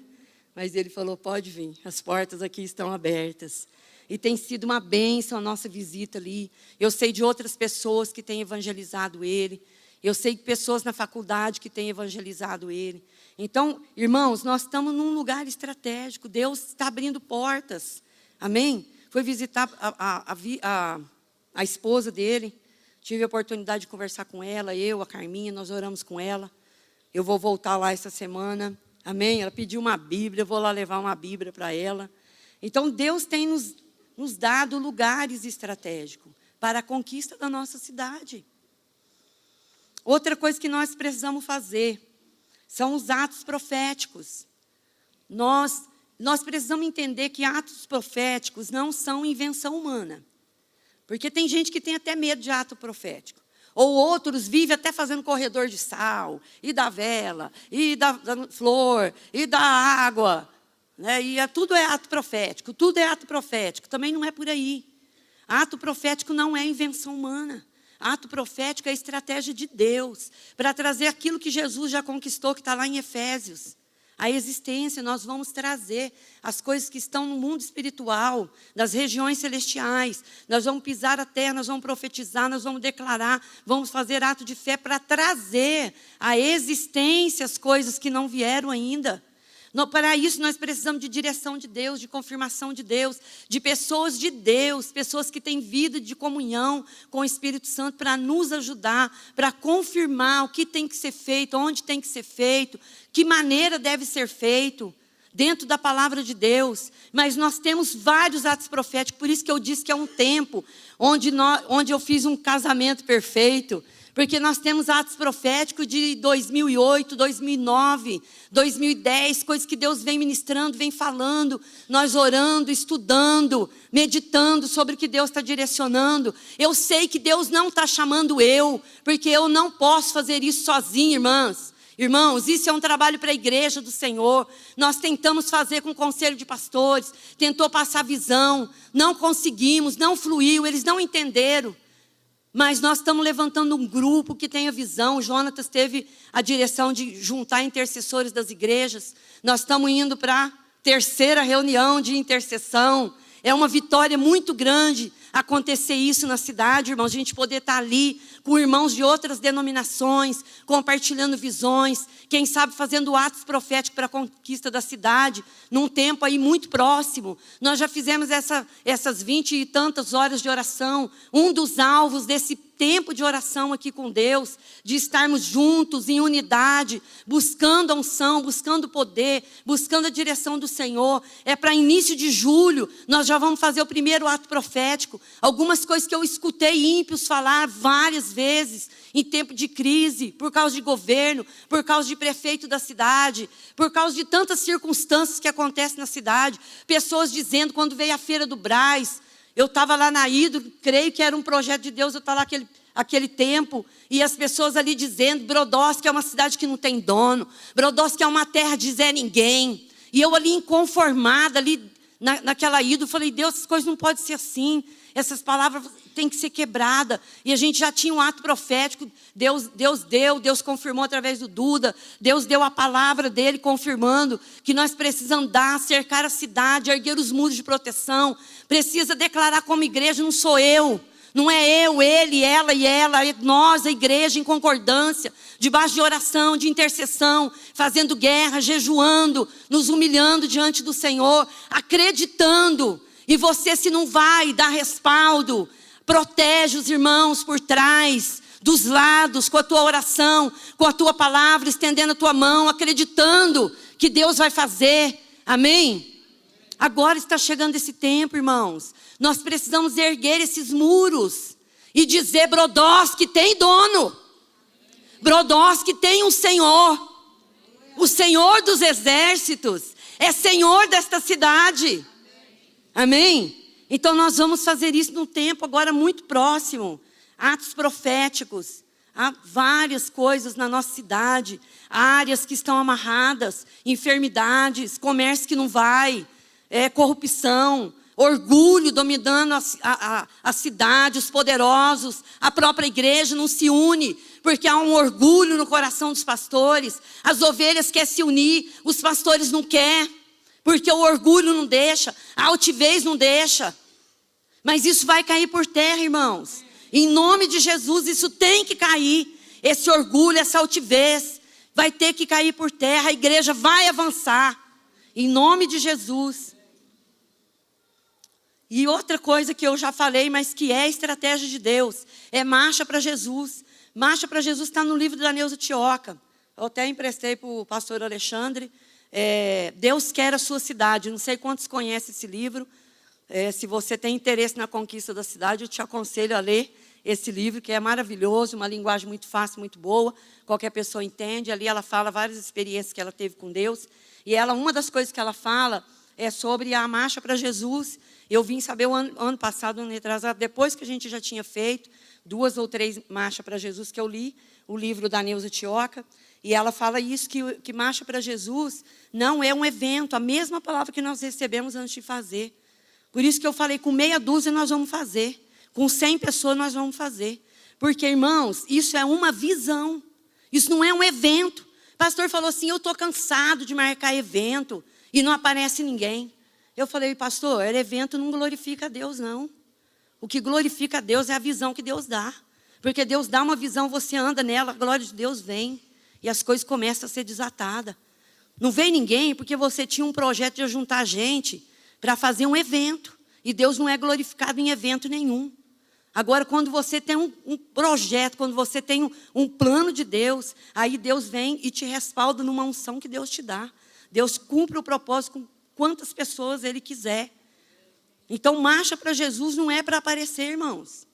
Mas ele falou, pode vir, as portas aqui estão abertas. E tem sido uma bênção a nossa visita ali. Eu sei de outras pessoas que têm evangelizado ele. Eu sei de pessoas na faculdade que têm evangelizado ele. Então, irmãos, nós estamos num lugar estratégico. Deus está abrindo portas. Amém? Foi visitar a esposa dele. Tive a oportunidade de conversar com ela, a Carminha, nós oramos com ela. Eu vou voltar lá essa semana. Amém? Ela pediu uma Bíblia, eu vou lá levar uma Bíblia para ela. Então, Deus tem nos dado lugares estratégicos para a conquista da nossa cidade. Outra coisa que nós precisamos fazer são os atos proféticos. Nós precisamos entender que atos proféticos não são invenção humana. Porque tem gente que tem até medo de ato profético. Ou outros vivem até fazendo corredor de sal, e da vela, e da flor, e da água. Né? E tudo é ato profético, tudo é ato profético. Também não é por aí. Ato profético não é invenção humana. Ato profético é a estratégia de Deus para trazer aquilo que Jesus já conquistou, que está lá em Efésios. A existência, nós vamos trazer as coisas que estão no mundo espiritual, das regiões celestiais. Nós vamos pisar a terra, nós vamos profetizar, nós vamos declarar, vamos fazer ato de fé para trazer à existência as coisas que não vieram ainda. Para isso, nós precisamos de direção de Deus, de confirmação de Deus, de Deus, pessoas que têm vida de comunhão com o Espírito Santo para nos ajudar, para confirmar o que tem que ser feito, onde tem que ser feito, que maneira deve ser feito, dentro da palavra de Deus. Mas nós temos vários atos proféticos, por isso que eu disse que é um tempo onde eu fiz um casamento perfeito. Porque nós temos atos proféticos de 2008, 2009, 2010, coisas que Deus vem ministrando, vem falando, nós orando, estudando, meditando sobre o que Deus está direcionando. Eu sei que Deus não está chamando porque eu não posso fazer isso sozinho, irmãs. Irmãos, isso é um trabalho para a igreja do Senhor. Nós tentamos fazer com o conselho de pastores, tentou passar visão, não conseguimos, não fluiu, eles não entenderam. Mas nós estamos levantando um grupo que tenha visão. O Jonatas teve a direção de juntar intercessores das igrejas. Nós estamos indo para a 3ª reunião de intercessão. É uma vitória muito grande acontecer isso na cidade, irmãos. A gente poder estar ali com irmãos de outras denominações, compartilhando visões, quem sabe fazendo atos proféticos para a conquista da cidade, num tempo aí muito próximo. Nós já fizemos essas 20 e tantas horas de oração. Um dos alvos desse tempo de oração aqui com Deus, de estarmos juntos em unidade, buscando a unção, buscando o poder, buscando a direção do Senhor. É para início de julho, nós já vamos fazer o primeiro ato profético. Algumas coisas que eu escutei ímpios falar várias vezes, em tempo de crise, por causa de governo, por causa de prefeito da cidade, por causa de tantas circunstâncias que acontecem na cidade. Pessoas dizendo, quando veio a feira do Brás, eu estava lá na Ídolo, creio que era um projeto de Deus, eu estava lá aquele tempo, e as pessoas ali dizendo, Brodowski é uma cidade que não tem dono, Brodowski é uma terra de Zé Ninguém. E eu ali inconformada, ali naquela Ídolo, falei, Deus, essas coisas não podem ser assim, essas palavras têm que ser quebradas. E a gente já tinha um ato profético, Deus confirmou através do Duda, Deus deu a palavra dele confirmando que nós precisamos andar, cercar a cidade, erguer os muros de proteção, precisa declarar como igreja, não sou eu, não é eu, ele, ela e ela, é nós, a igreja em concordância, debaixo de oração, de intercessão, fazendo guerra, jejuando, nos humilhando diante do Senhor, acreditando. E você, se não vai dar respaldo, protege os irmãos por trás, dos lados, com a tua oração, com a tua palavra, estendendo a tua mão, acreditando que Deus vai fazer. Amém? Agora está chegando esse tempo, irmãos. Nós precisamos erguer esses muros e dizer, Brodowski tem dono. Brodowski tem um Senhor. O Senhor dos exércitos é Senhor desta cidade. Amém? Então nós vamos fazer isso num tempo agora muito próximo. Atos proféticos. Há várias coisas na nossa cidade. Áreas que estão amarradas. Enfermidades. Comércio que não vai. Corrupção. Orgulho dominando a cidade. Os poderosos. A própria igreja não se une. Porque há um orgulho no coração dos pastores. As ovelhas querem se unir. Os pastores não querem. Porque o orgulho não deixa. A altivez não deixa. Mas isso vai cair por terra, irmãos. Em nome de Jesus, isso tem que cair. Esse orgulho, essa altivez, vai ter que cair por terra. A igreja vai avançar. Em nome de Jesus. E outra coisa que eu já falei, mas que é estratégia de Deus, é marcha para Jesus. Marcha para Jesus está no livro da Neuza Tioca. Eu até emprestei para o pastor Alexandre. Deus quer a sua cidade. Não sei quantos conhecem esse livro. Se você tem interesse na conquista da cidade, eu te aconselho a ler esse livro, que é maravilhoso, uma linguagem muito fácil, muito boa. Qualquer pessoa entende. Ali ela fala várias experiências que ela teve com Deus. E uma das coisas que ela fala é sobre a marcha para Jesus. Eu vim saber o ano passado, ano retrasado, depois que a gente já tinha feito 2 ou 3 marchas para Jesus, que eu li o livro da Neuza Tioca. E ela fala isso, que marcha para Jesus não é um evento, a mesma palavra que nós recebemos antes de fazer. Por isso que eu falei, com meia dúzia nós vamos fazer. Com 100 pessoas nós vamos fazer. Porque, irmãos, isso é uma visão. Isso não é um evento. O pastor falou assim, eu estou cansado de marcar evento e não aparece ninguém. Eu falei, pastor, evento não glorifica a Deus, não. O que glorifica a Deus é a visão que Deus dá. Porque Deus dá uma visão, você anda nela, a glória de Deus vem. E as coisas começam a ser desatadas. Não vem ninguém porque você tinha um projeto de juntar gente para fazer um evento. E Deus não é glorificado em evento nenhum. Agora, quando você tem um projeto, quando você tem um plano de Deus, aí Deus vem e te respalda numa unção que Deus te dá. Deus cumpre o propósito com quantas pessoas Ele quiser. Então, marcha para Jesus não é para aparecer, irmãos.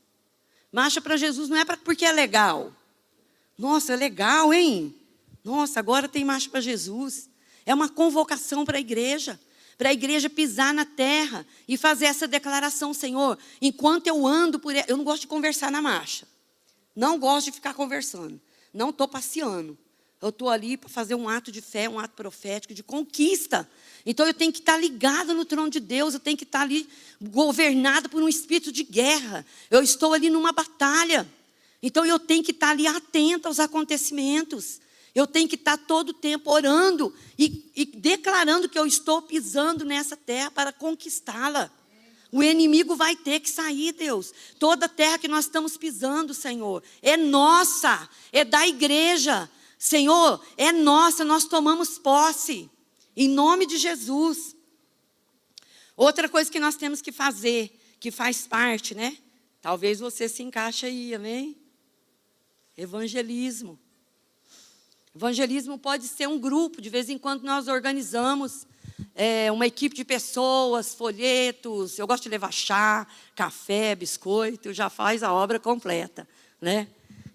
Marcha para Jesus não é porque é legal. Nossa, é legal, hein? Nossa, agora tem marcha para Jesus. É uma convocação para a igreja pisar na terra e fazer essa declaração, Senhor, enquanto eu ando por... Eu não gosto de conversar na marcha. Não gosto de ficar conversando. Não estou passeando. Eu estou ali para fazer um ato de fé, um ato profético, de conquista. Então eu tenho que estar ligada no trono de Deus, eu tenho que estar ali governada por um espírito de guerra. Eu estou ali numa batalha. Então eu tenho que estar ali atenta aos acontecimentos. Eu tenho que estar todo o tempo orando e declarando que eu estou pisando nessa terra para conquistá-la. O inimigo vai ter que sair, Deus. Toda a terra que nós estamos pisando, Senhor, é nossa, é da igreja. Senhor, é nossa, nós tomamos posse. Em nome de Jesus. Outra coisa que nós temos que fazer, que faz parte, né? Talvez você se encaixe aí, amém? Evangelismo. Evangelismo pode ser um grupo, de vez em quando nós organizamos uma equipe de pessoas, folhetos, eu gosto de levar chá, café, biscoito, já faz a obra completa, né?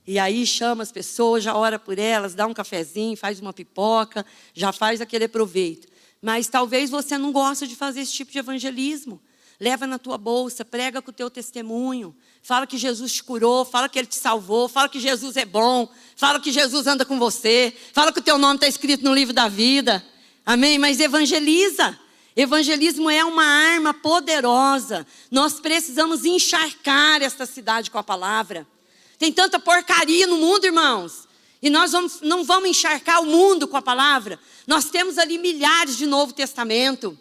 E aí chama as pessoas, já ora por elas, dá um cafezinho, faz uma pipoca, já faz aquele proveito. Mas talvez você não goste de fazer esse tipo de evangelismo. Leva na tua bolsa, prega com o teu testemunho, fala que Jesus te curou, fala que Ele te salvou, fala que Jesus é bom, fala que Jesus anda com você, fala que o teu nome está escrito no livro da vida. Amém? Mas evangeliza. Evangelismo é uma arma poderosa. Nós precisamos encharcar esta cidade com a palavra. Tem tanta porcaria no mundo, irmãos. E nós não vamos encharcar o mundo com a palavra. Nós temos ali milhares de Novo Testamento.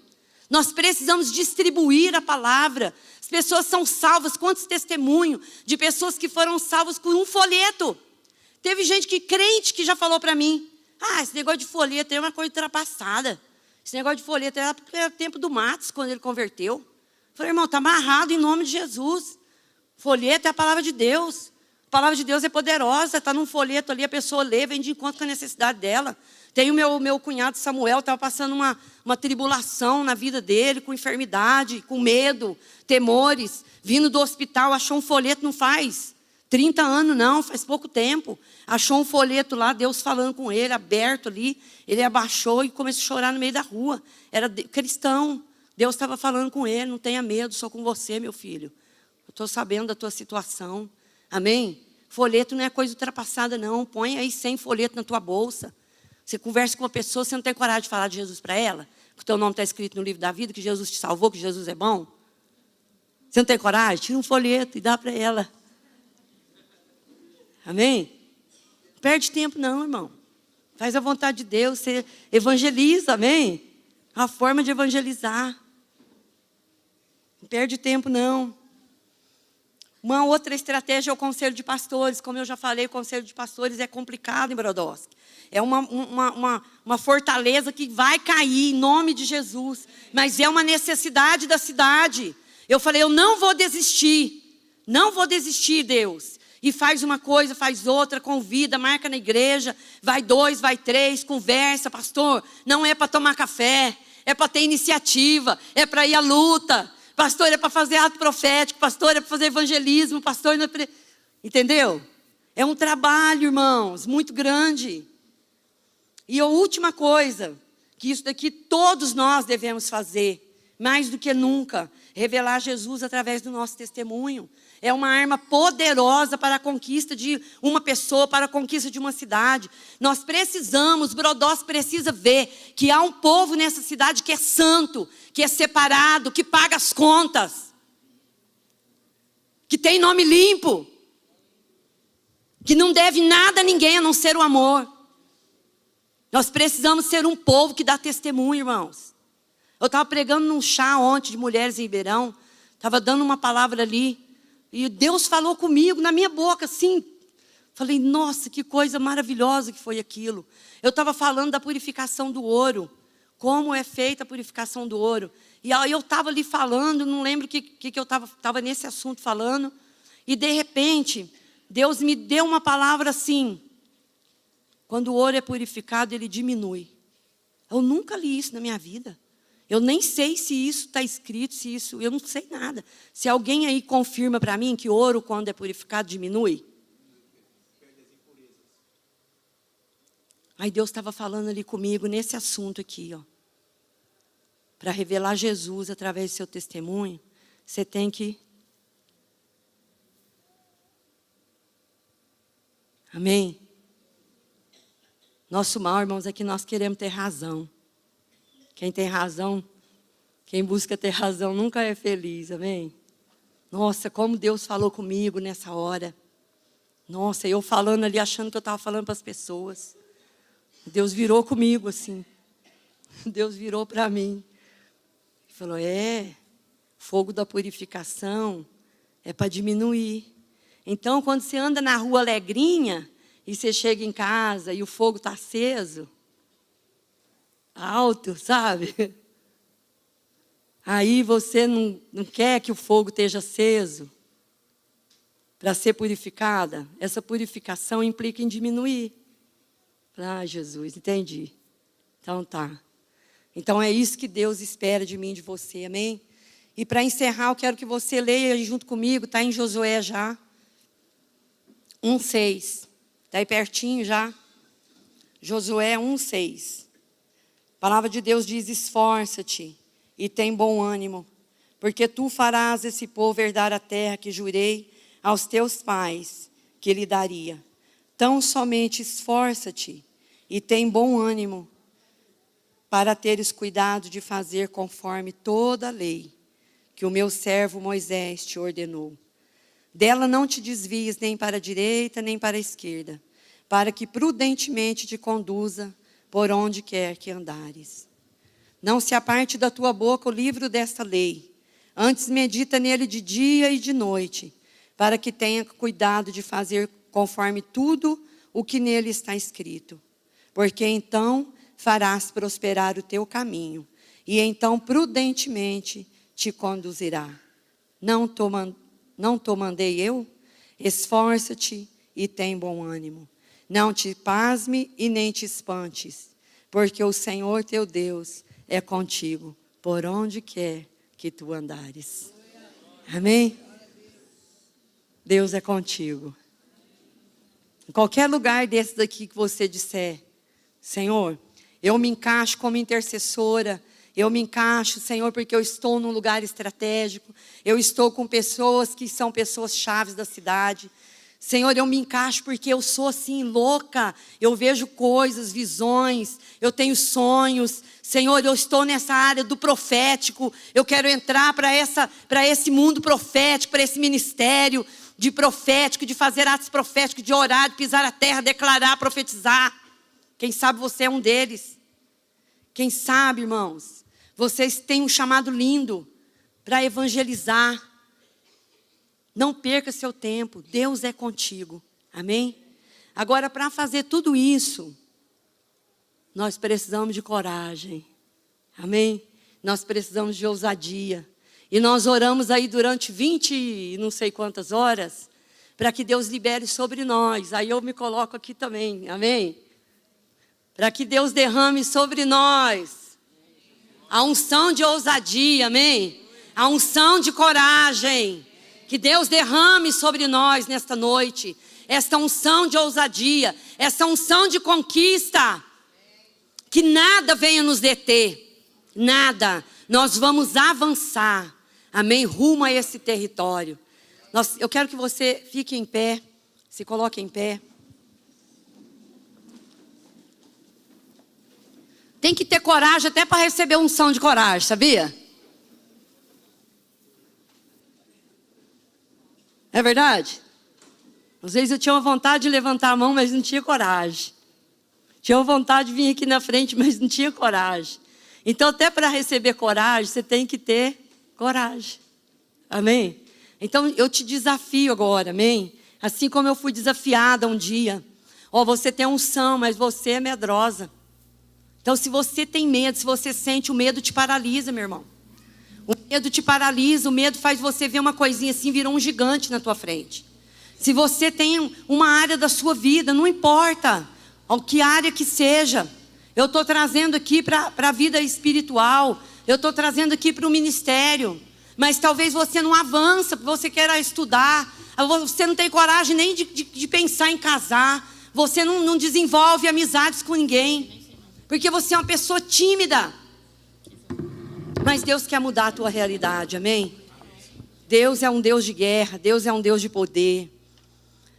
Nós precisamos distribuir a palavra. As pessoas são salvas. Quantos testemunhos de pessoas que foram salvas por um folheto? Teve gente crente que já falou para mim: esse negócio de folheto é uma coisa ultrapassada. Esse negócio de folheto era o tempo do Matos, quando ele converteu. Eu falei: irmão, está amarrado em nome de Jesus. Folheto é a palavra de Deus. A palavra de Deus é poderosa. Está num folheto ali, a pessoa lê, vem de encontro com a necessidade dela. Tem o meu cunhado Samuel, estava passando uma tribulação na vida dele, com enfermidade, com medo, temores. Vindo do hospital, achou um folheto, não faz 30 anos não, faz pouco tempo. Achou um folheto lá, Deus falando com ele, aberto ali. Ele abaixou e começou a chorar no meio da rua. Era cristão. Deus estava falando com ele: não tenha medo, sou com você, meu filho. Eu estou sabendo da tua situação. Amém? Folheto não é coisa ultrapassada, não. Põe aí 100 folhetos na tua bolsa. Você conversa com uma pessoa, você não tem coragem de falar de Jesus para ela? Que o teu nome está escrito no livro da vida, que Jesus te salvou, que Jesus é bom? Você não tem coragem? Tira um folheto e dá para ela. Amém? Não perde tempo não, irmão. Faz a vontade de Deus, você evangeliza, amém? A forma de evangelizar. Não perde tempo não. Uma outra estratégia é o conselho de pastores. Como eu já falei, o conselho de pastores é complicado em Brodowski. É uma fortaleza que vai cair em nome de Jesus. Mas é uma necessidade da cidade. Eu falei: eu não vou desistir. Não vou desistir, Deus. E faz uma coisa, faz outra, convida, marca na igreja. Vai 2, vai 3, conversa. Pastor, não é para tomar café. É para ter iniciativa. É para ir à luta. Pastor, é para fazer ato profético. Pastor, é para fazer evangelismo. Pastor, não é entendeu? É um trabalho, irmãos, muito grande. E a última coisa, que isso daqui todos nós devemos fazer, mais do que nunca, revelar Jesus através do nosso testemunho. É uma arma poderosa para a conquista de uma pessoa, para a conquista de uma cidade. Nós precisamos, Brodowski precisa ver que há um povo nessa cidade que é santo, que é separado, que paga as contas, que tem nome limpo, que não deve nada a ninguém a não ser o amor. Nós precisamos ser um povo que dá testemunho, irmãos. Eu estava pregando num chá ontem de mulheres em Ribeirão, estava dando uma palavra ali, e Deus falou comigo, na minha boca, assim. Falei: nossa, que coisa maravilhosa que foi aquilo. Eu estava falando da purificação do ouro, como é feita a purificação do ouro. E aí eu estava ali falando, não lembro o que eu estava nesse assunto falando, e de repente, Deus me deu uma palavra assim: quando o ouro é purificado, ele diminui. Eu nunca li isso na minha vida. Eu nem sei se isso está escrito, se isso... Eu não sei nada. Se alguém aí confirma para mim que ouro, quando é purificado, diminui. Aí Deus estava falando ali comigo, nesse assunto aqui, ó. Para revelar Jesus através do seu testemunho, você tem que... Amém? Nosso mal, irmãos, é que nós queremos ter razão. Quem tem razão, quem busca ter razão nunca é feliz, amém? Nossa, como Deus falou comigo nessa hora. Nossa, eu falando ali, achando que eu estava falando para as pessoas. Deus virou comigo assim. Deus virou para mim. Falou: fogo da purificação é para diminuir. Então, quando você anda na rua alegrinha, e você chega em casa e o fogo está aceso, alto, sabe? Aí você não quer que o fogo esteja aceso para ser purificada. Essa purificação implica em diminuir. Ah, Jesus, entendi. Então tá. Então é isso que Deus espera de mim e de você, amém? E para encerrar, eu quero que você leia junto comigo, está em Josué já. 1:6. Está aí pertinho já. Josué 1:6. A palavra de Deus diz: esforça-te e tem bom ânimo, porque tu farás esse povo herdar a terra que jurei aos teus pais que lhe daria. Tão somente esforça-te e tem bom ânimo, para teres cuidado de fazer conforme toda a lei que o meu servo Moisés te ordenou. Dela não te desvies nem para a direita nem para a esquerda, para que prudentemente te conduza por onde quer que andares. Não se aparte da tua boca o livro desta lei, antes medita nele de dia e de noite, para que tenha cuidado de fazer conforme tudo o que nele está escrito. Porque então farás prosperar o teu caminho, e então prudentemente te conduzirá. Não te mandei eu? Esforça-te e tem bom ânimo. Não te pasme e nem te espantes, porque o Senhor teu Deus é contigo, por onde quer que tu andares. Amém? Deus é contigo. Em qualquer lugar desse daqui que você disser: Senhor, eu me encaixo como intercessora, eu me encaixo, Senhor, porque eu estou num lugar estratégico, eu estou com pessoas que são pessoas chaves da cidade. Senhor, eu me encaixo porque eu sou assim louca, eu vejo coisas, visões, eu tenho sonhos. Senhor, eu estou nessa área do profético, eu quero entrar para esse mundo profético, para esse ministério de profético, de fazer atos proféticos, de orar, de pisar a terra, declarar, profetizar. Quem sabe você é um deles. Quem sabe, irmãos, vocês têm um chamado lindo para evangelizar. Não perca seu tempo, Deus é contigo, amém? Agora, para fazer tudo isso, nós precisamos de coragem, amém? Nós precisamos de ousadia. E nós oramos aí durante 20 e não sei quantas horas, para que Deus libere sobre nós. Aí eu me coloco aqui também, amém? Para que Deus derrame sobre nós a unção de ousadia, amém? A unção de coragem. Que Deus derrame sobre nós nesta noite esta unção de ousadia, essa unção de conquista. Que nada venha nos deter, nada. Nós vamos avançar, amém? Rumo a esse território. Eu quero que você fique em pé, se coloque em pé. Tem que ter coragem até para receber unção de coragem, sabia? É verdade? Às vezes eu tinha uma vontade de levantar a mão, mas não tinha coragem. Tinha uma vontade de vir aqui na frente, mas não tinha coragem. Então, até para receber coragem, você tem que ter coragem. Amém? Então, eu te desafio agora, amém? Assim como eu fui desafiada um dia. Você tem unção, mas você é medrosa. Então, se você tem medo, se você sente, o medo te paralisa, meu irmão. O medo te paralisa, o medo faz você ver uma coisinha assim, virou um gigante na tua frente. Se você tem uma área da sua vida, não importa que área que seja, eu estou trazendo aqui para a vida espiritual, eu estou trazendo aqui para o ministério, mas talvez você não avança, você queira estudar, você não tem coragem nem de pensar em casar, você não desenvolve amizades com ninguém, porque você é uma pessoa tímida. Mas Deus quer mudar a tua realidade, amém? Deus é um Deus de guerra, Deus é um Deus de poder.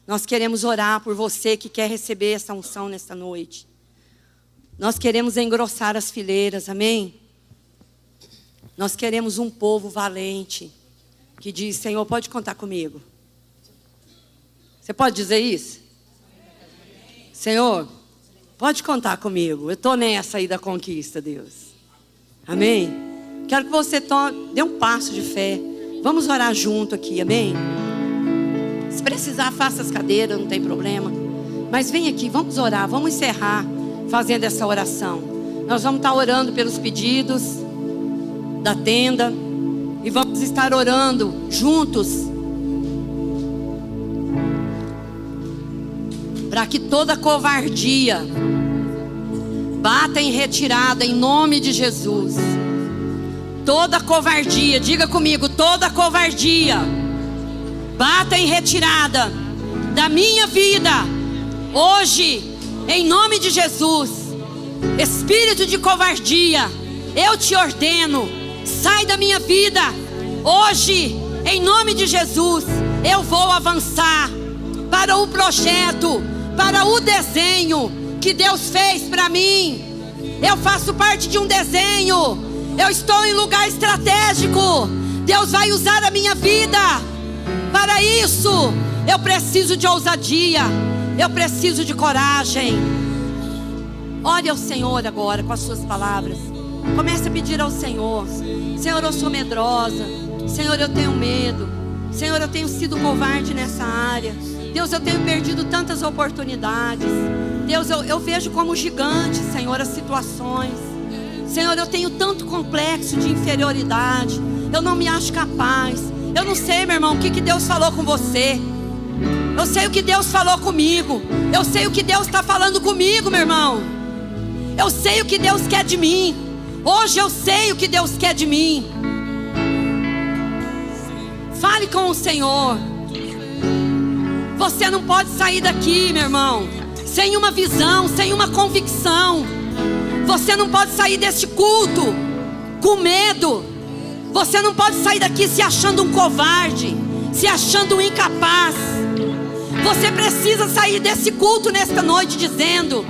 Nós queremos orar por você que quer receber essa unção nesta noite. Nós queremos engrossar as fileiras, amém? Nós queremos um povo valente, que diz: Senhor, pode contar comigo. Você pode dizer isso? Senhor, pode contar comigo. Eu estou nessa aí da conquista, Deus. Amém? Quero que você dê um passo de fé. Vamos orar junto aqui, amém? Se precisar, faça as cadeiras, não tem problema. Mas vem aqui, vamos orar, vamos encerrar fazendo essa oração. Nós vamos estar orando pelos pedidos da tenda. E vamos estar orando juntos para que toda covardia bata em retirada em nome de Jesus. Toda covardia, diga comigo, toda covardia bata em retirada da minha vida hoje, em nome de Jesus. Espírito de covardia, eu te ordeno, sai da minha vida hoje, em nome de Jesus. Eu vou avançar para o projeto, para o desenho que Deus fez para mim. Eu faço parte de um desenho. Eu estou em lugar estratégico. Deus vai usar a minha vida. Para isso, eu preciso de ousadia. Eu preciso de coragem. Ore ao Senhor agora com as suas palavras. Comece a pedir ao Senhor: Senhor, eu sou medrosa. Senhor, eu tenho medo. Senhor, eu tenho sido covarde nessa área. Deus, eu tenho perdido tantas oportunidades. Deus, eu vejo como gigante, Senhor, as situações. Senhor, eu tenho tanto complexo de inferioridade. Eu não me acho capaz. Eu não sei, meu irmão, o que Deus falou com você. Eu sei o que Deus falou comigo. Eu sei o que Deus está falando comigo, meu irmão. Eu sei o que Deus quer de mim. Hoje eu sei o que Deus quer de mim. Fale com o Senhor. Você não pode sair daqui, meu irmão, sem uma visão, sem uma convicção. Você não pode sair deste culto com medo. Você não pode sair daqui se achando um covarde, se achando um incapaz. Você precisa sair desse culto nesta noite dizendo: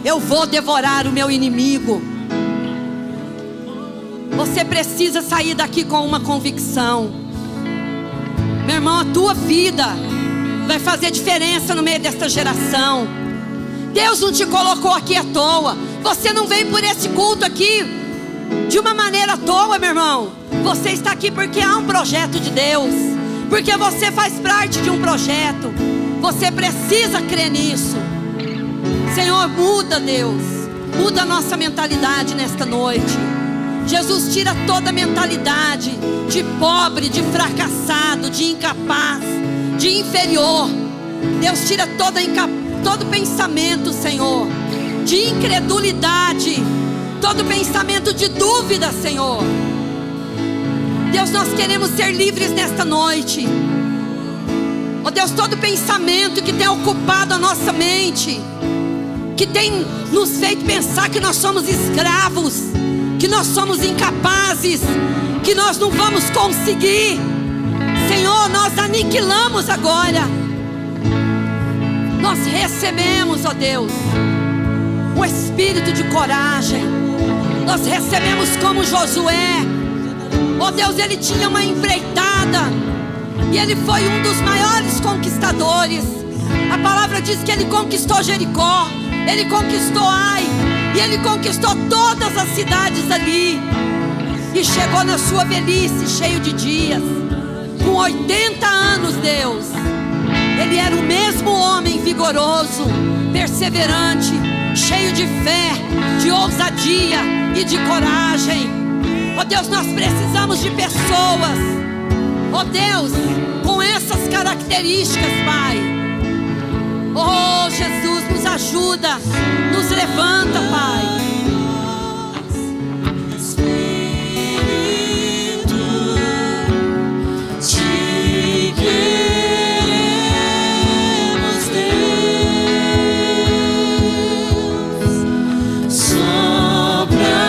eu vou devorar o meu inimigo. Você precisa sair daqui com uma convicção. Meu irmão, a tua vida vai fazer diferença no meio desta geração. Deus não te colocou aqui à toa. Você não veio por esse culto aqui de uma maneira à toa, meu irmão. Você está aqui porque há um projeto de Deus, porque você faz parte de um projeto. Você precisa crer nisso. Senhor, muda, Deus. Muda a nossa mentalidade nesta noite. Jesus, tira toda a mentalidade de pobre, de fracassado, de incapaz, de inferior. Deus, tira todo pensamento, Senhor, de incredulidade, todo pensamento de dúvida, Senhor. Deus, nós queremos ser livres nesta noite. Ó Deus, todo pensamento que tem ocupado a nossa mente, que tem nos feito pensar que nós somos escravos, que nós somos incapazes, que nós não vamos conseguir, Senhor, nós aniquilamos agora. Nós recebemos, ó Deus, o espírito de coragem. Nós recebemos como Josué. Ó Deus, ele tinha uma empreitada e ele foi um dos maiores conquistadores. A palavra diz que ele conquistou Jericó, ele conquistou Ai, e ele conquistou todas as cidades ali. E chegou na sua velhice, cheio de dias, com 80 anos, Deus. Ele era o mesmo homem vigoroso, perseverante, cheio de fé, de ousadia e de coragem. Ó Deus, nós precisamos de pessoas, ó Deus, com essas características, Pai. Oh Jesus, nos ajuda, nos levanta, Pai. Sopra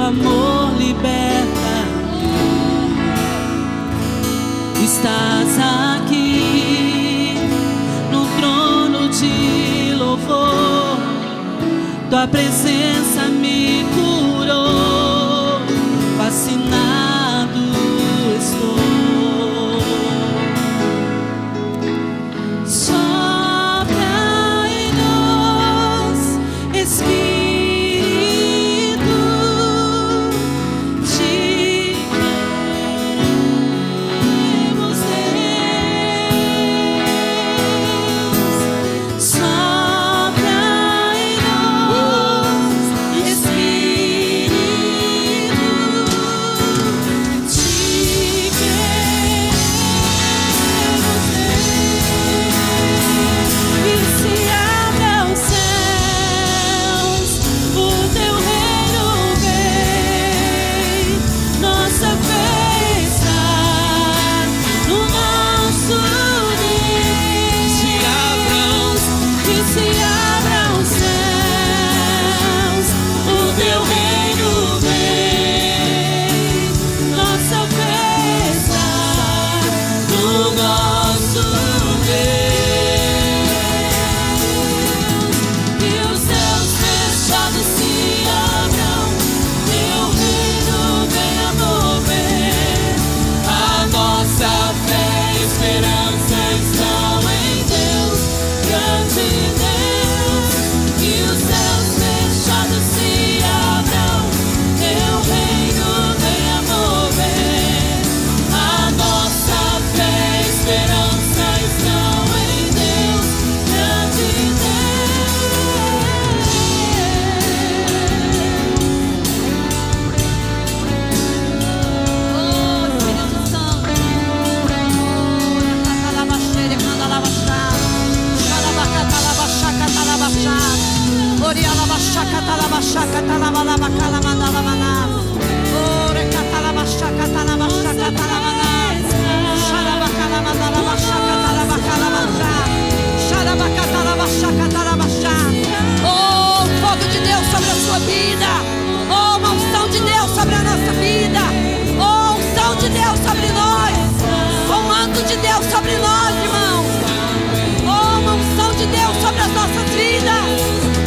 amor liberta-me. Estás aqui no trono de louvor. Tua presença me curou. Fascinado estou. Sopra em nós, Espírito de Deus. Sopra em nós, Espírito de e se abra os céus, o teu reino vem, nossa fé está no nosso Deus. Se abram os céus, o teu reino vem, nossa fé está no nosso Deus. E os céus fechados se abram, teu reino venha mover. A nossa fé e esperança estão em Deus, grande Deus. E os céus fechados se abram, teu reino venha mover. A nossa fé e esperança estão em Deus, grande Oh, fogo de Deus sobre a sua vida. Oh, uma unção de Deus sobre a nossa vida. Oh, unção de Deus sobre nós. Comando de Deus sobre nós, irmãos. Oh, uma unção de Deus sobre as nossas vidas.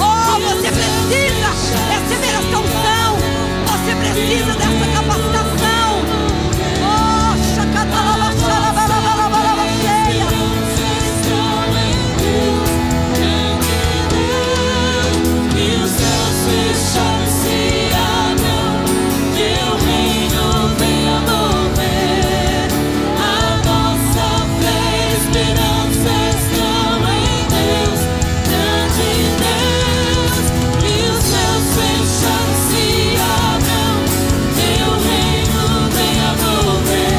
Oh, você precisa receber essa unção. Você precisa dessa capacitação. Oh, cheia. E os céus fechados se abram, teu reino venha mover. A nossa fé e esperança estão em Deus, grande Deus. E os céus fechados se abram, teu reino venha mover.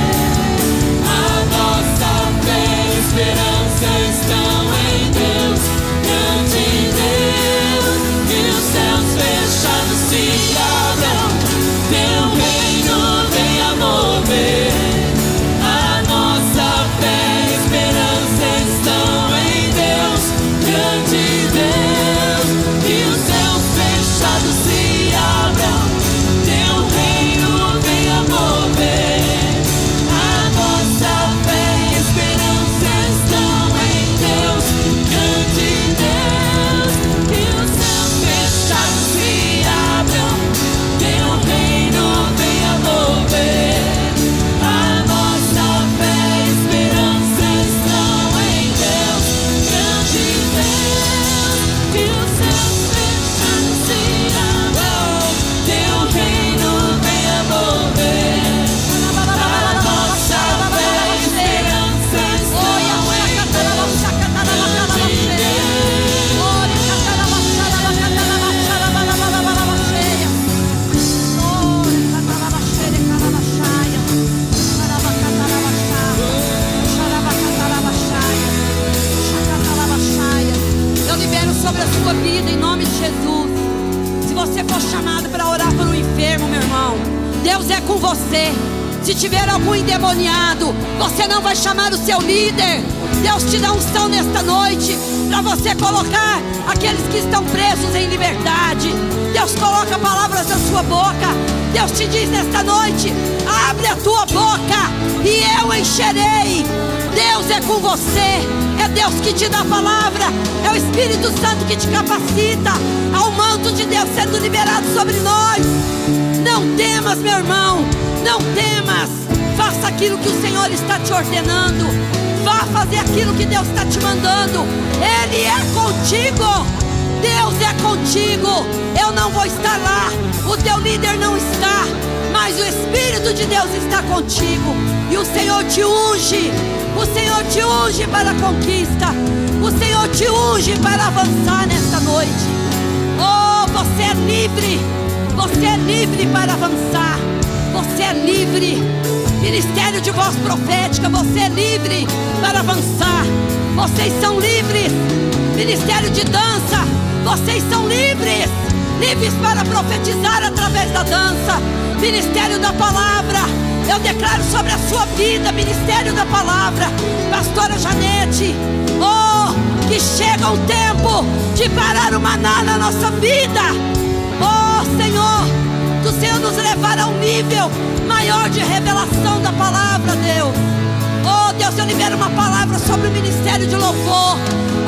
A nossa fé e esperança estão em Deus, grande Deus. E os céus fechados se abram, teu reino venha mover. A nossa fé e esperança estão em Deus, grande Deus. E os céus fechados se abram, teu reino venha mover. A nossa fé e esperança estão em Deus, grande Deus. E os céus fechados se abram, teu reino venha mover. A nossa fé e esperança estão em Deus, grande Deus. E os céus fechados se abram, teu reino venha mover. A nossa fé e esperança estão em Deus, grande Eu libero sobre a sua vida em nome de Jesus. Se você for chamado para orar por um enfermo, meu irmão, Deus é com você. Se tiver algum endemoniado, você não vai chamar o seu líder. Deus te dá unção nesta noite para você colocar aqueles que estão presos em liberdade. Deus coloca palavras na sua boca Deus te diz nesta noite: abre a tua boca e eu encherei. Deus é com você, é Deus que te dá a palavra, é o Espírito Santo que te capacita, há o manto de Deus sendo liberado sobre nós. Não temas, meu irmão, não temas. Faça aquilo que o Senhor está te ordenando, vá fazer aquilo que Deus está te mandando. Ele é contigo, Deus é contigo. Eu não vou estar lá, o teu líder não está, mas o Espírito de Deus está contigo. E o Senhor te unge, o Senhor te unge para a conquista, o Senhor te unge para avançar nesta noite. Oh, você é livre, você é livre para avançar, você é livre. Ministério de voz profética, você é livre para avançar, vocês são livres. Ministério de dança, vocês são livres, livres para profetizar através da dança. Ministério da palavra, eu declaro sobre a sua vida, ministério da palavra. Pastora Janete, oh, que chega o tempo de parar o maná na nossa vida. Oh, Senhor, que o Senhor nos levar a um nível maior de revelação da palavra, Deus. Oh, Deus, eu libero uma palavra sobre o ministério de louvor.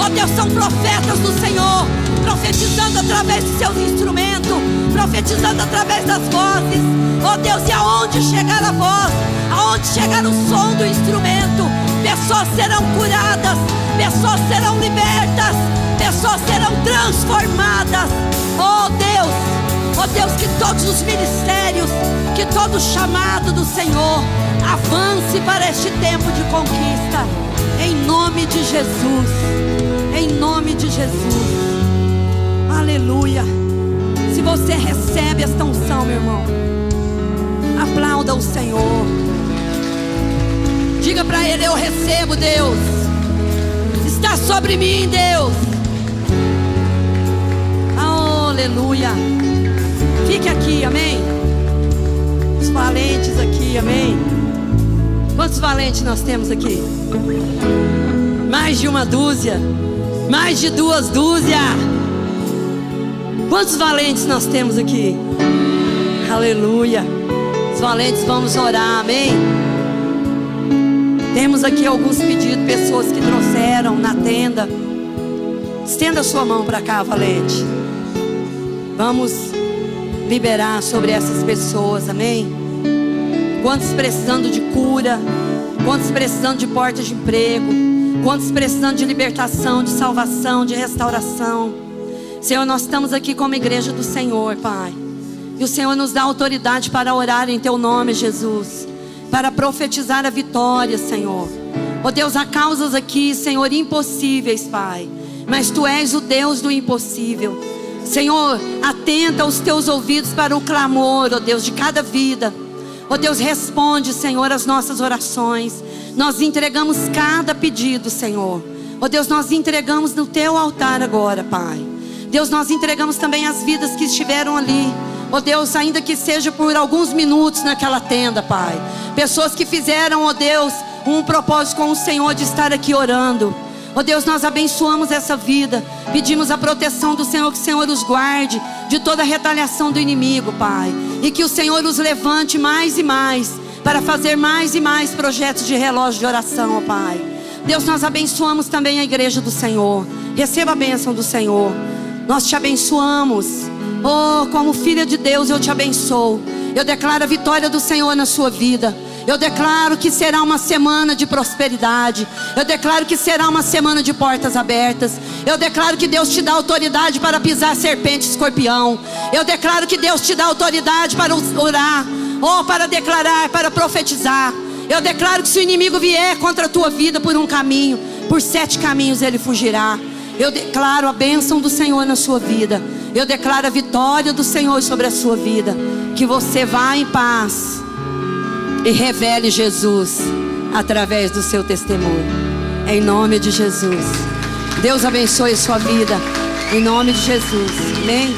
Oh, Deus, são profetas do Senhor, profetizando através de seus instrumentos, profetizando através das vozes. Oh, Deus, e aonde chegar a voz, aonde chegar o som do instrumento, pessoas serão curadas, pessoas serão libertas, pessoas serão transformadas. Oh, Deus, que todos os ministérios, que todo chamado do Senhor avance para este tempo de conquista, em nome de Jesus, em nome de Jesus. Aleluia. Se você recebe esta unção, meu irmão, aplauda o Senhor. Diga para Ele: eu recebo, Deus, está sobre mim, Deus. Aleluia. Fique aqui, amém. Os valentes aqui, amém. Quantos valentes nós temos aqui? Mais de uma dúzia, mais de 2 dúzias. Quantos valentes nós temos aqui? Aleluia. Os valentes, vamos orar, amém. Temos aqui alguns pedidos, pessoas que trouxeram na tenda. Estenda a sua mão para cá, valente. Vamos liberar sobre essas pessoas, amém? Quantos precisando de cura, quantos precisando de portas de emprego, quantos precisando de libertação, de salvação, de restauração. Senhor, nós estamos aqui como igreja do Senhor, Pai, e o Senhor nos dá autoridade para orar em Teu nome, Jesus, para profetizar a vitória, Senhor. Oh Deus, há causas aqui, Senhor, impossíveis, Pai, mas Tu és o Deus do impossível. Senhor, atenta os Teus ouvidos para o clamor, ó Deus, de cada vida. Ó Deus, responde, Senhor, as nossas orações. Nós entregamos cada pedido, Senhor. Ó Deus, nós entregamos no Teu altar agora, Pai. Deus, nós entregamos também as vidas que estiveram ali. Ó Deus, ainda que seja por alguns minutos naquela tenda, Pai. Pessoas que fizeram, ó Deus, um propósito com o Senhor de estar aqui orando. Ó Deus, nós abençoamos essa vida. Pedimos a proteção do Senhor, que o Senhor os guarde de toda a retaliação do inimigo, Pai. E que o Senhor os levante mais e mais, para fazer mais e mais projetos de relógio de oração, ó Pai. Deus, nós abençoamos também a igreja do Senhor. Receba a bênção do Senhor. Nós te abençoamos. Oh, como filha de Deus, eu te abençoo. Eu declaro a vitória do Senhor na sua vida. Eu declaro que será uma semana de prosperidade. Eu declaro que será uma semana de portas abertas. Eu declaro que Deus te dá autoridade para pisar serpente e escorpião. Eu declaro que Deus te dá autoridade para orar, ou para declarar, para profetizar. Eu declaro que se o inimigo vier contra a tua vida por um caminho, por 7 caminhos ele fugirá. Eu declaro a bênção do Senhor na sua vida. Eu declaro a vitória do Senhor sobre a sua vida. Que você vá em paz e revele Jesus através do seu testemunho. Em nome de Jesus. Deus abençoe a sua vida. Em nome de Jesus. Amém.